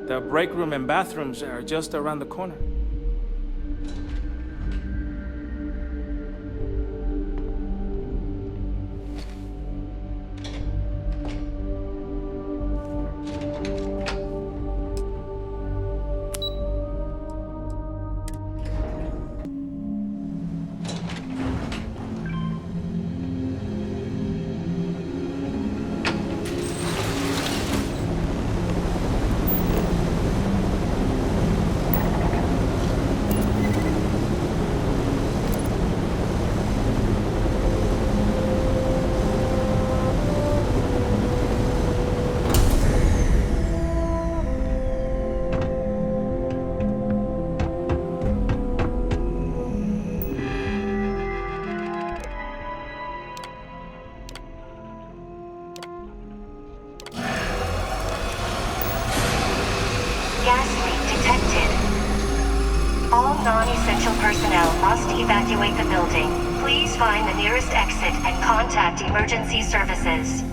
The break room and bathrooms are just around the corner. Gas leak detected. All non-essential personnel must evacuate the building. Please find the nearest exit and contact emergency services.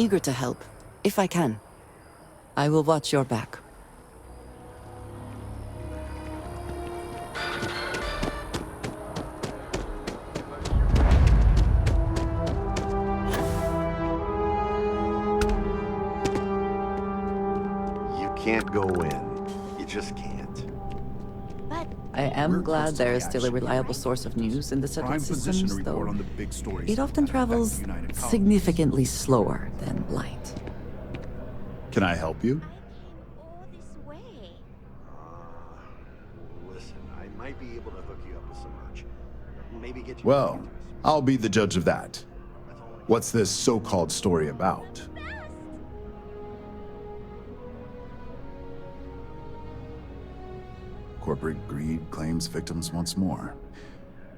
eager to help, if I can. I will watch your back. You can't go in. You just can't. I am glad there is still a reliable source of news in the settled systems, though it often travels significantly slower than light. Can I help you? Listen, I might be able to hook you up with some merch. Maybe get you... Well, I'll be the judge of that. What's this so-called story about? Corporate greed claims victims once more.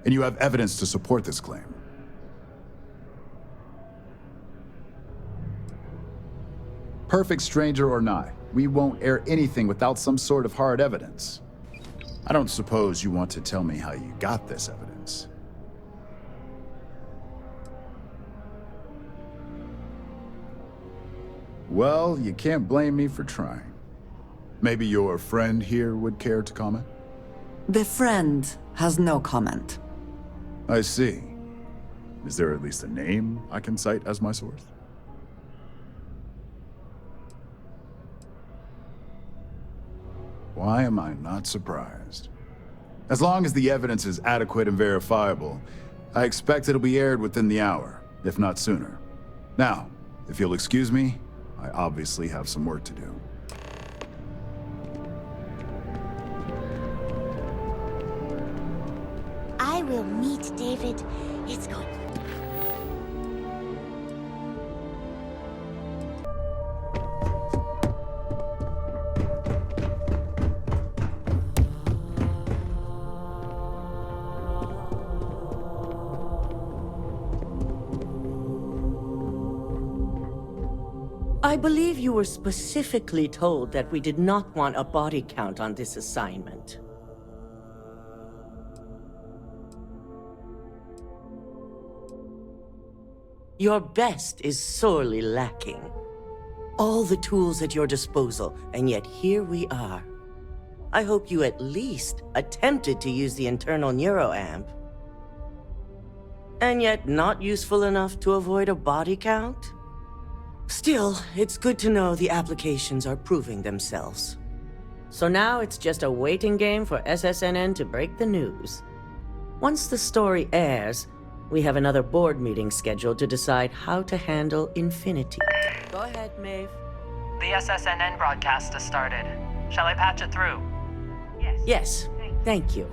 And you have evidence to support this claim. Perfect stranger or not, we won't air anything without some sort of hard evidence. I don't suppose you want to tell me how you got this evidence. Well, you can't blame me for trying. Maybe your friend here would care to comment? The friend has no comment. I see. Is there at least a name I can cite as my source? Why am I not surprised? As long as the evidence is adequate and verifiable, I expect it'll be aired within the hour, if not sooner. Now, if you'll excuse me, I obviously have some work to do. I will meet David. It's going. I believe you were specifically told that we did not want a body count on this assignment. Your best is sorely lacking. All the tools at your disposal, and yet here we are. I hope you at least attempted to use the internal neuroamp. And yet not useful enough to avoid a body count? Still, it's good to know the applications are proving themselves. So now it's just a waiting game for SSNN to break the news. Once the story airs, we have another board meeting scheduled to decide how to handle Infinity. Go ahead, Maeve. The SSNN broadcast has started. Shall I patch it through? Yes, thank you.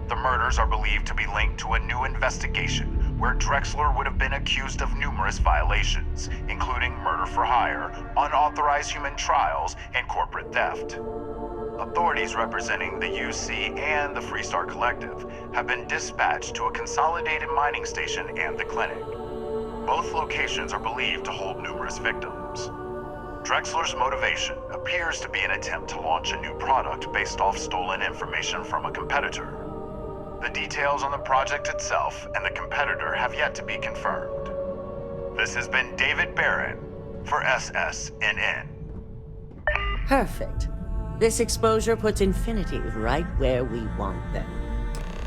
The murders are believed to be linked to a new investigation where Drexler would have been accused of numerous violations, including murder for hire, unauthorized human trials, and corporate theft. Authorities representing the UC and the Freestar Collective have been dispatched to a consolidated mining station and the clinic. Both locations are believed to hold numerous victims. Drexler's motivation appears to be an attempt to launch a new product based off stolen information from a competitor. The details on the project itself and the competitor have yet to be confirmed. This has been David Barron for SSNN. Perfect. This exposure puts Infinity right where we want them.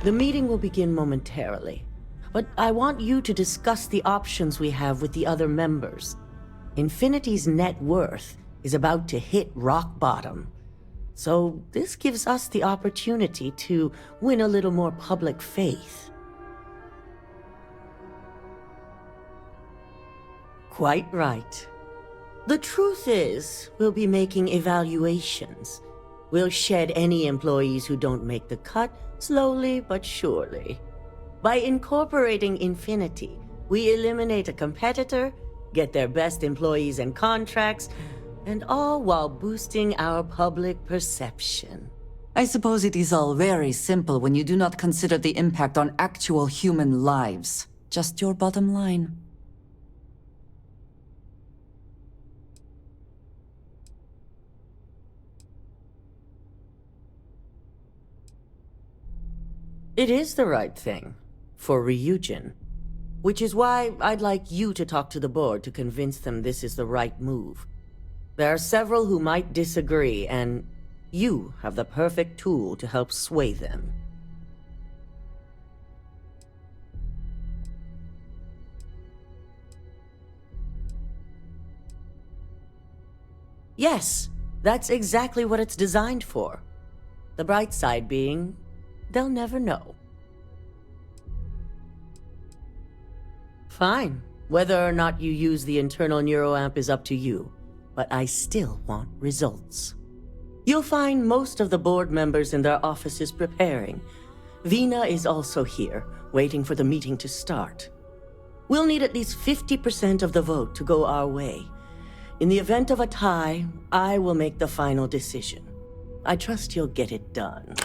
The meeting will begin momentarily, but I want you to discuss the options we have with the other members. Infinity's net worth is about to hit rock bottom. So this gives us the opportunity to win a little more public faith. Quite right. The truth is, we'll be making evaluations. We'll shed any employees who don't make the cut, slowly but surely. By incorporating Infinity, we eliminate a competitor, get their best employees and contracts, and all while boosting our public perception. I suppose it is all very simple when you do not consider the impact on actual human lives. Just your bottom line. It is the right thing for RYUJING. Which is why I'd like you to talk to the board to convince them this is the right move. There are several who might disagree, and you have the perfect tool to help sway them. Yes, that's exactly what it's designed for. The bright side being, they'll never know. Fine. Whether or not you use the internal neuroamp is up to you, but I still want results. You'll find most of the board members in their offices preparing. Vina is also here, waiting for the meeting to start. We'll need at least 50% of the vote to go our way. In the event of a tie, I will make the final decision. I trust you'll get it done.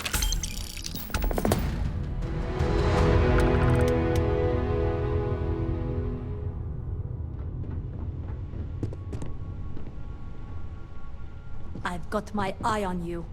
I've got my eye on you.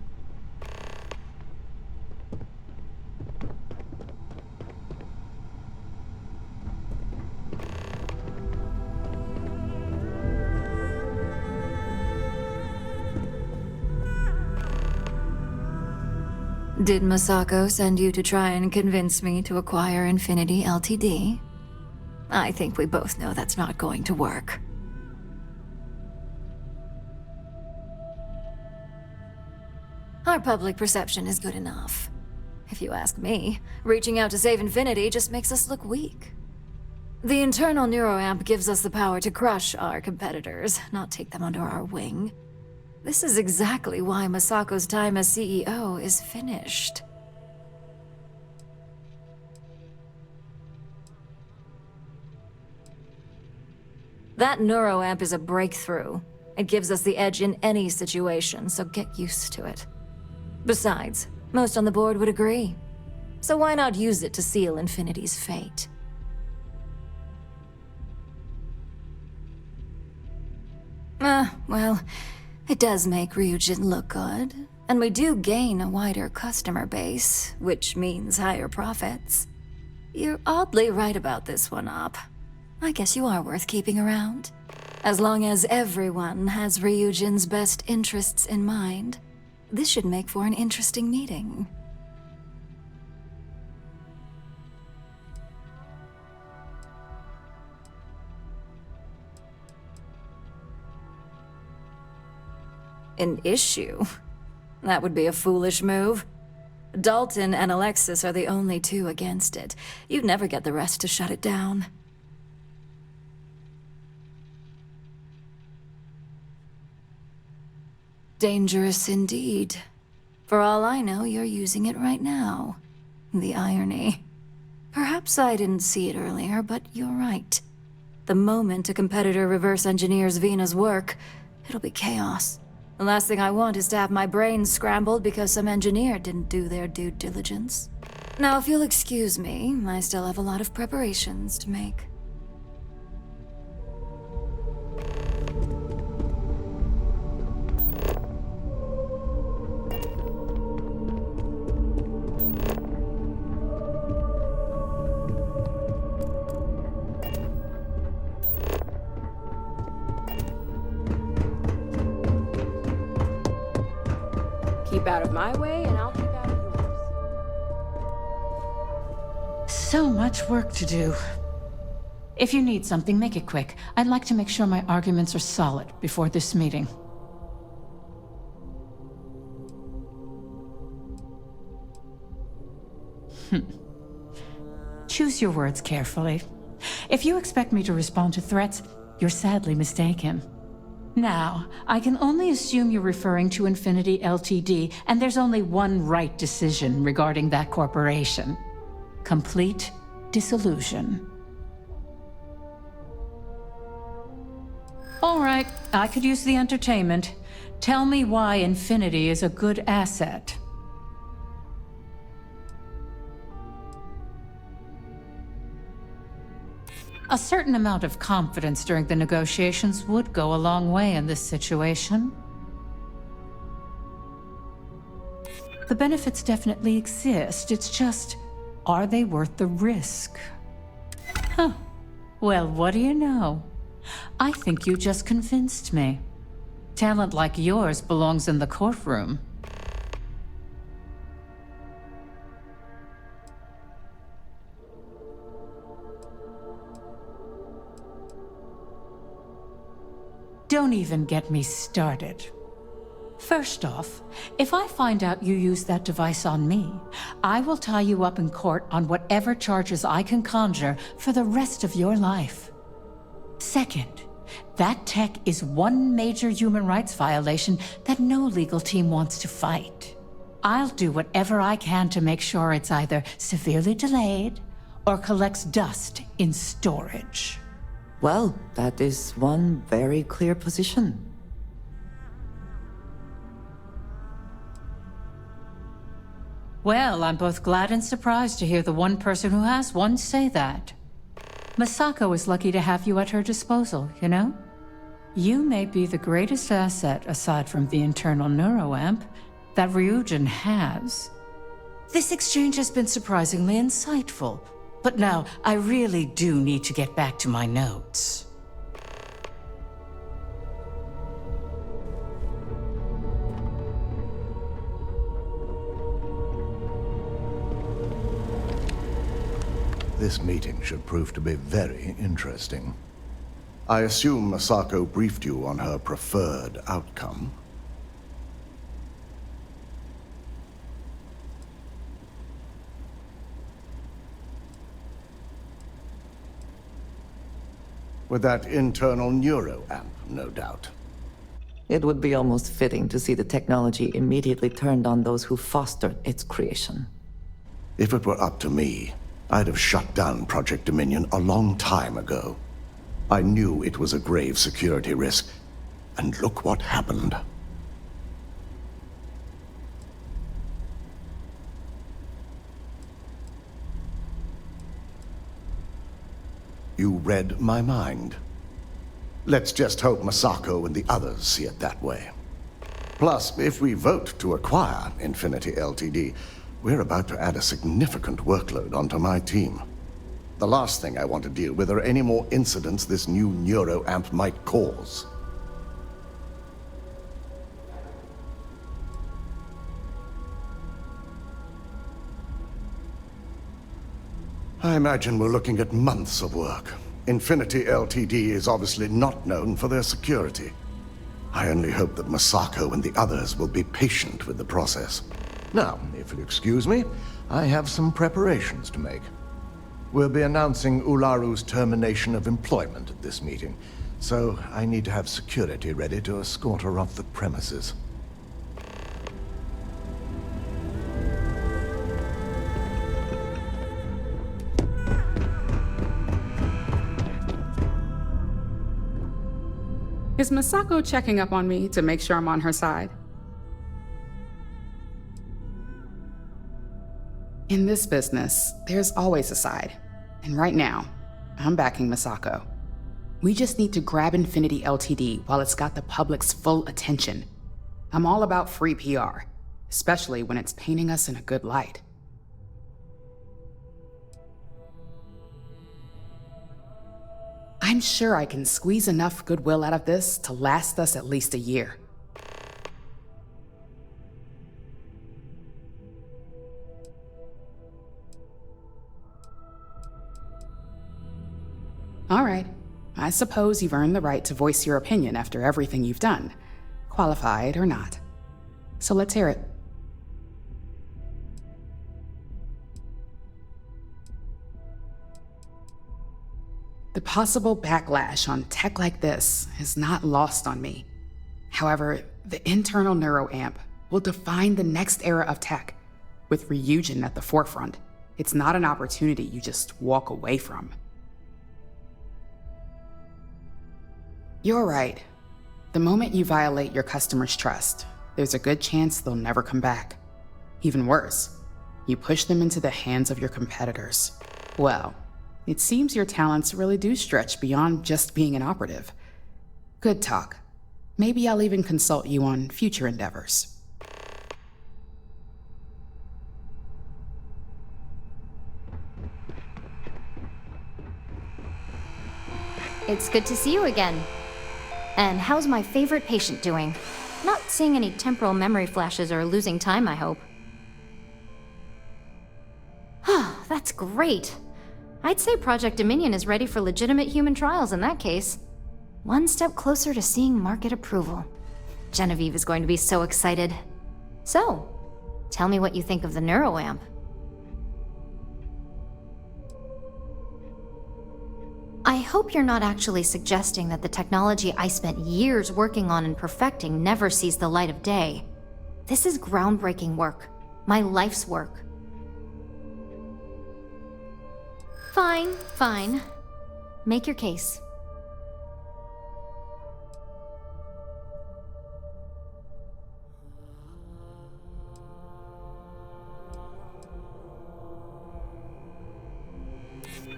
Did Masako send you to try and convince me to acquire Infinity Ltd? I think we both know that's not going to work. Our public perception is good enough. If you ask me, reaching out to save Infinity just makes us look weak. The internal neuroamp gives us the power to crush our competitors, not take them under our wing. This is exactly why Masako's time as CEO is finished. That neuroamp is a breakthrough. It gives us the edge in any situation, so get used to it. Besides, most on the board would agree. So why not use it to seal Infinity's fate? Well, it does make RYUJING look good, and we do gain a wider customer base, which means higher profits. You're oddly right about this one, Op. I guess you are worth keeping around. As long as everyone has RYUJIN's best interests in mind, this should make for an interesting meeting. An issue? That would be a foolish move. Dalton and Alexis are the only two against it. You'd never get the rest to shut it down. Dangerous indeed. For all I know, you're using it right now. The irony. Perhaps I didn't see it earlier, but you're right. The moment a competitor reverse engineers Vina's work, it'll be chaos. The last thing I want is to have my brain scrambled because some engineer didn't do their due diligence. Now, if you'll excuse me, I still have a lot of preparations to make. Keep out of my way, and I'll keep out of yours. So much work to do. If you need something, make it quick. I'd like to make sure my arguments are solid before this meeting. Choose your words carefully. If you expect me to respond to threats, you're sadly mistaken. Now, I can only assume you're referring to Infinity Ltd, and there's only one right decision regarding that corporation. Complete dissolution. All right, I could use the entertainment. Tell me why Infinity is a good asset. A certain amount of confidence during the negotiations would go a long way in this situation. The benefits definitely exist. It's just, are they worth the risk? Huh, Well, what do you know? I think you just convinced me. Talent like yours belongs in the courtroom. Don't even get me started. First off, if I find out you used that device on me, I will tie you up in court on whatever charges I can conjure for the rest of your life. Second, that tech is one major human rights violation that no legal team wants to fight. I'll do whatever I can to make sure it's either severely delayed or collects dust in storage. Well, that is one very clear position. Well, I'm both glad and surprised to hear the one person who has one say that. Masako is lucky to have you at her disposal, you know? You may be the greatest asset, aside from the internal neuroamp, that RYUJING has. This exchange has been surprisingly insightful, but now I really do need to get back to my notes. This meeting should prove to be very interesting. I assume Masako briefed you on her preferred outcome. With that internal neuroamp, no doubt. It would be almost fitting to see the technology immediately turned on those who fostered its creation. If it were up to me, I'd have shut down Project Dominion a long time ago. I knew it was a grave security risk, and look what happened. You read my mind. Let's just hope Masako and the others see it that way. Plus, if we vote to acquire Infinity Ltd., we're about to add a significant workload onto my team. The last thing I want to deal with are any more incidents this new neuroamp might cause. I imagine we're looking at months of work. Infinity Ltd. is obviously not known for their security. I only hope that Masako and the others will be patient with the process. Now, if you'll excuse me, I have some preparations to make. We'll be announcing Ularu's termination of employment at this meeting, so I need to have security ready to escort her off the premises. Is Masako checking up on me to make sure I'm on her side? In this business, there's always a side. And right now, I'm backing Masako. We just need to grab Infinity Ltd. while it's got the public's full attention. I'm all about free PR, especially when it's painting us in a good light. I'm sure I can squeeze enough goodwill out of this to last us at least a year. All right, I suppose you've earned the right to voice your opinion after everything you've done, qualified or not. So let's hear it. The possible backlash on tech like this is not lost on me. However, the internal neuroamp will define the next era of tech, with RYUJING at the forefront. It's not an opportunity you just walk away from. You're right. The moment you violate your customers' trust, there's a good chance they'll never come back. Even worse, you push them into the hands of your competitors. Well, it seems your talents really do stretch beyond just being an operative. Good talk. Maybe I'll even consult you on future endeavors. It's good to see you again. And how's my favorite patient doing? Not seeing any temporal memory flashes or losing time, I hope. That's great. I'd say Project Dominion is ready for legitimate human trials in that case. One step closer to seeing market approval. Genevieve is going to be so excited. So, tell me what you think of the NeuroAmp. I hope you're not actually suggesting that the technology I spent years working on and perfecting never sees the light of day. This is groundbreaking work. My life's work. Fine. Make your case.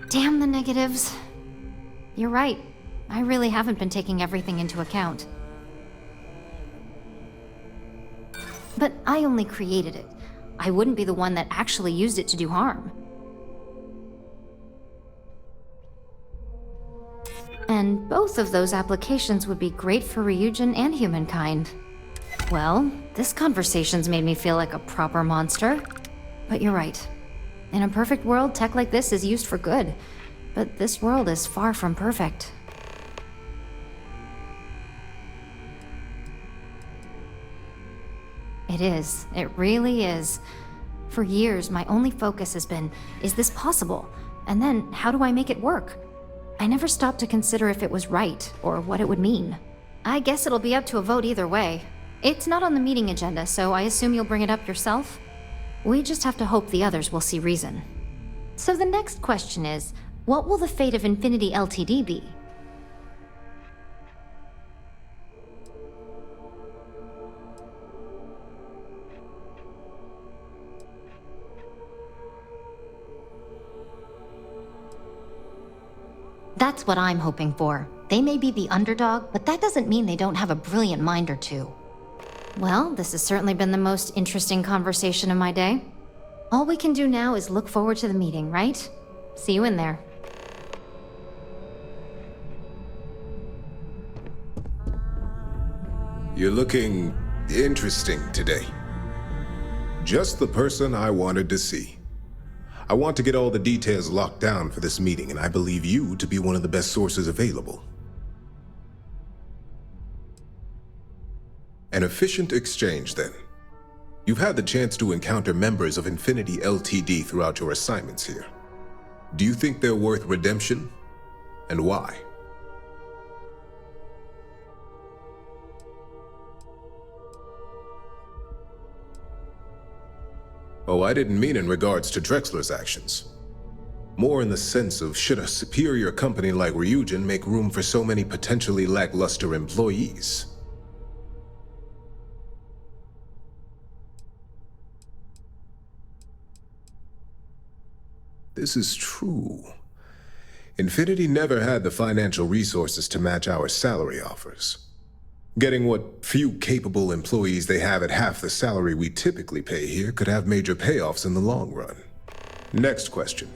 Damn the negatives. You're right. I really haven't been taking everything into account. But I only created it. I wouldn't be the one that actually used it to do harm. And both of those applications would be great for RYUJING and humankind. Well, this conversation's made me feel like a proper monster. But you're right. In a perfect world, tech like this is used for good. But this world is far from perfect. It is. It really is. For years, my only focus has been, is this possible? And then, how do I make it work? I never stopped to consider if it was right, or what it would mean. I guess it'll be up to a vote either way. It's not on the meeting agenda, so I assume you'll bring it up yourself? We just have to hope the others will see reason. So the next question is, what will the fate of Infinity Ltd be? That's what I'm hoping for. They may be the underdog, but that doesn't mean they don't have a brilliant mind or two. Well, this has certainly been the most interesting conversation of my day. All we can do now is look forward to the meeting, right? See you in there. You're looking interesting today. Just the person I wanted to see. I want to get all the details locked down for this meeting, and I believe you to be one of the best sources available. An efficient exchange, then. You've had the chance to encounter members of Infinity Ltd throughout your assignments here. Do you think they're worth redemption? And why? Oh, I didn't mean in regards to Drexler's actions. More in the sense of, should a superior company like RYUJING make room for so many potentially lackluster employees? This is true. Infinity never had the financial resources to match our salary offers. Getting what few capable employees they have at half the salary we typically pay here could have major payoffs in the long run. Next question.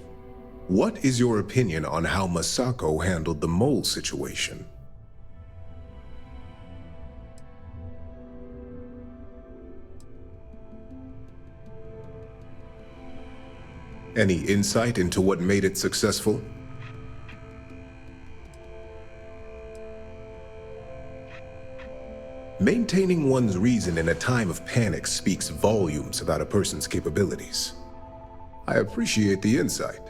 What is your opinion on how Masako handled the mole situation? Any insight into what made it successful? Maintaining one's reason in a time of panic speaks volumes about a person's capabilities. I appreciate the insight.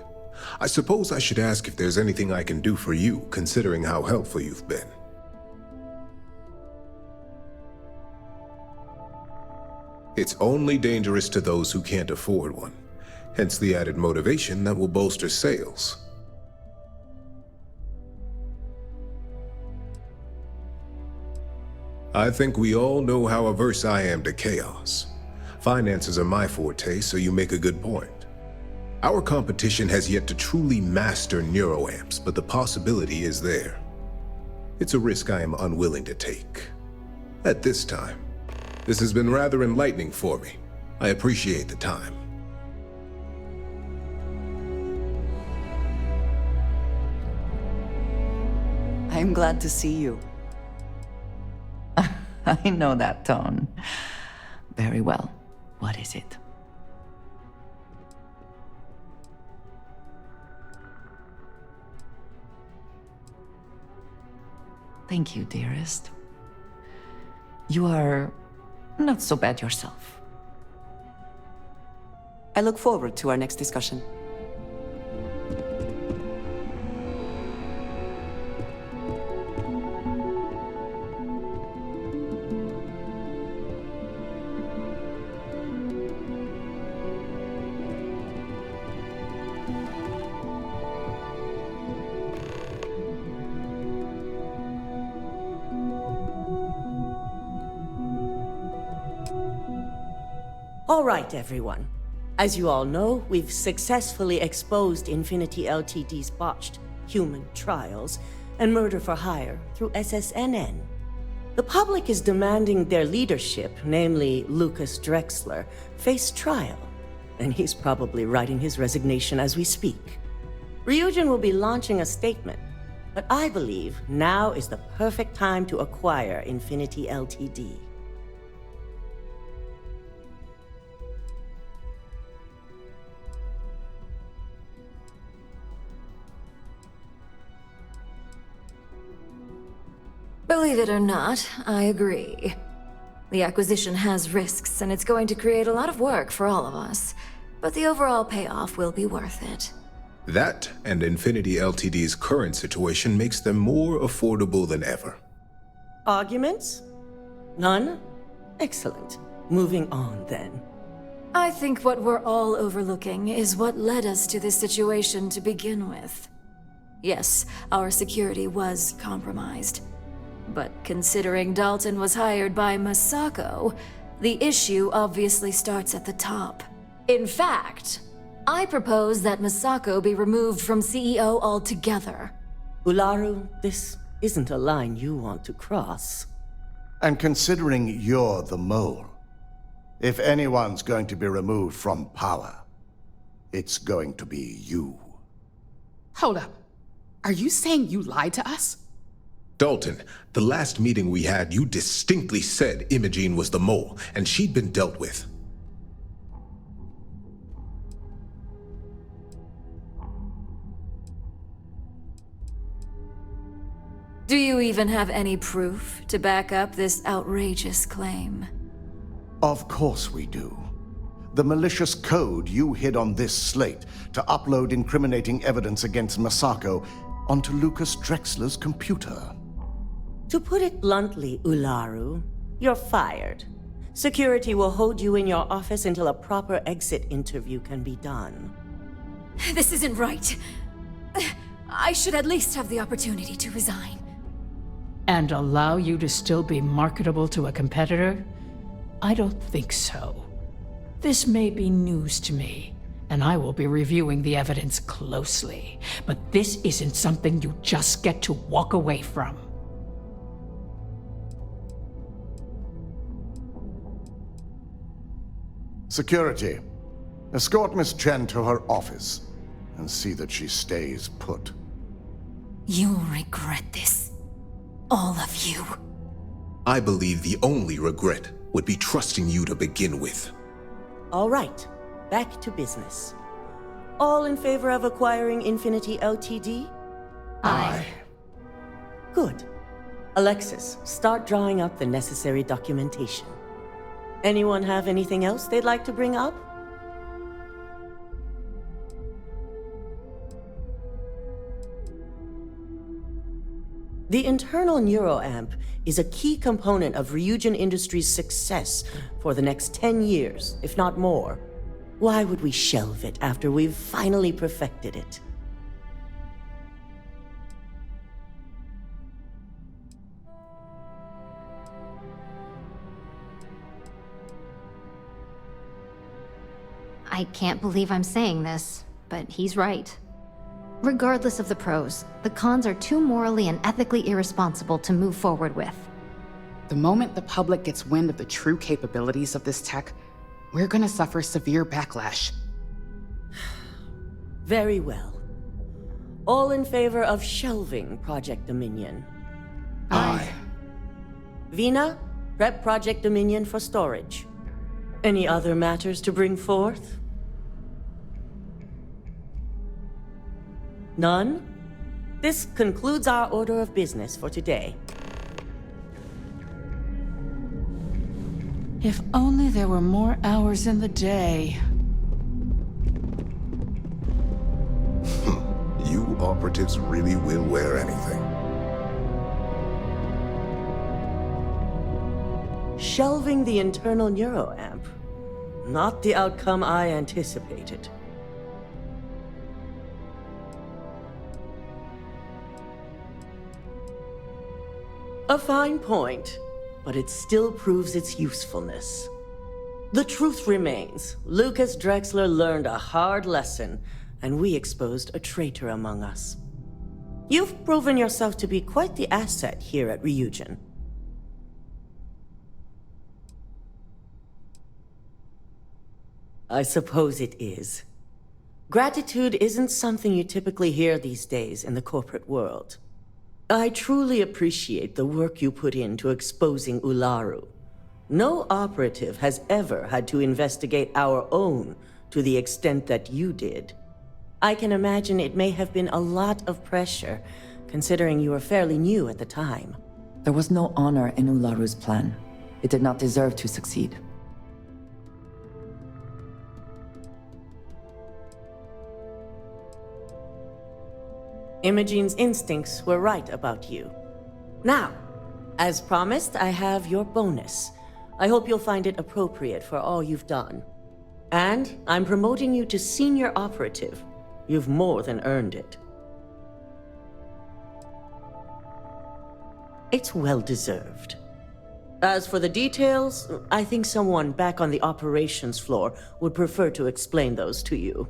I suppose I should ask if there's anything I can do for you, considering how helpful you've been. It's only dangerous to those who can't afford one, hence the added motivation that will bolster sales. I think we all know how averse I am to chaos. Finances are my forte, so you make a good point. Our competition has yet to truly master neuroamps, but the possibility is there. It's a risk I am unwilling to take. At this time, this has been rather enlightening for me. I appreciate the time. I'm glad to see you. I know that tone. Very well. What is it? Thank you, dearest. You are not so bad yourself. I look forward to our next discussion. All right, everyone. As you all know, we've successfully exposed Infinity Ltd's botched human trials and murder for hire through SSNN. The public is demanding their leadership, namely Lucas Drexler, face trial, and he's probably writing his resignation as we speak. RYUJING will be launching a statement, but I believe now is the perfect time to acquire Infinity Ltd. Believe it or not, I agree. The acquisition has risks, and it's going to create a lot of work for all of us. But the overall payoff will be worth it. That and Infinity Ltd's current situation makes them more affordable than ever. Arguments? None? Excellent. Moving on, then. I think what we're all overlooking is what led us to this situation to begin with. Yes, our security was compromised. But considering Dalton was hired by Masako, the issue obviously starts at the top. In fact, I propose that Masako be removed from CEO altogether. Ularu, this isn't a line you want to cross. And considering you're the mole, if anyone's going to be removed from power, it's going to be you. Hold up. Are you saying you lied to us? Dalton, the last meeting we had, you distinctly said Imogene was the mole, and she'd been dealt with. Do you even have any proof to back up this outrageous claim? Of course we do. The malicious code you hid on this slate to upload incriminating evidence against Masako onto Lucas Drexler's computer. To put it bluntly, Ularu, you're fired. Security will hold you in your office until a proper exit interview can be done. This isn't right. I should at least have the opportunity to resign. And allow you to still be marketable to a competitor? I don't think so. This may be news to me, and I will be reviewing the evidence closely. But this isn't something you just get to walk away from. Security, escort Miss Chen to her office and see that she stays put. You'll regret this. All of you. I believe the only regret would be trusting you to begin with. All right, back to business. All in favor of acquiring Infinity Ltd? Aye. Good. Alexis, start drawing up the necessary documentation. Anyone have anything else they'd like to bring up? The internal neuroamp is a key component of RYUJING Industries' success for the next 10 years, if not more. Why would we shelve it after we've finally perfected it? I can't believe I'm saying this, but he's right. Regardless of the pros, the cons are too morally and ethically irresponsible to move forward with. The moment the public gets wind of the true capabilities of this tech, we're gonna suffer severe backlash. Very well. All in favor of shelving Project Dominion? Aye. Vina, prep Project Dominion for storage. Any other matters to bring forth? None? This concludes our order of business for today. If only there were more hours in the day. You operatives really will wear anything. Shelving the internal neuroamp. Not the outcome I anticipated. A fine point, but it still proves its usefulness. The truth remains, Lucas Drexler learned a hard lesson, and we exposed a traitor among us. You've proven yourself to be quite the asset here at RYUJING. I suppose it is. Gratitude isn't something you typically hear these days in the corporate world. I truly appreciate the work you put into exposing Ularu. No operative has ever had to investigate our own to the extent that you did. I can imagine it may have been a lot of pressure, considering you were fairly new at the time. There was no honor in Ularu's plan. It did not deserve to succeed. Imogene's instincts were right about you. Now, as promised, I have your bonus. I hope you'll find it appropriate for all you've done. And I'm promoting you to senior operative. You've more than earned it. It's well deserved. As for the details, I think someone back on the operations floor would prefer to explain those to you.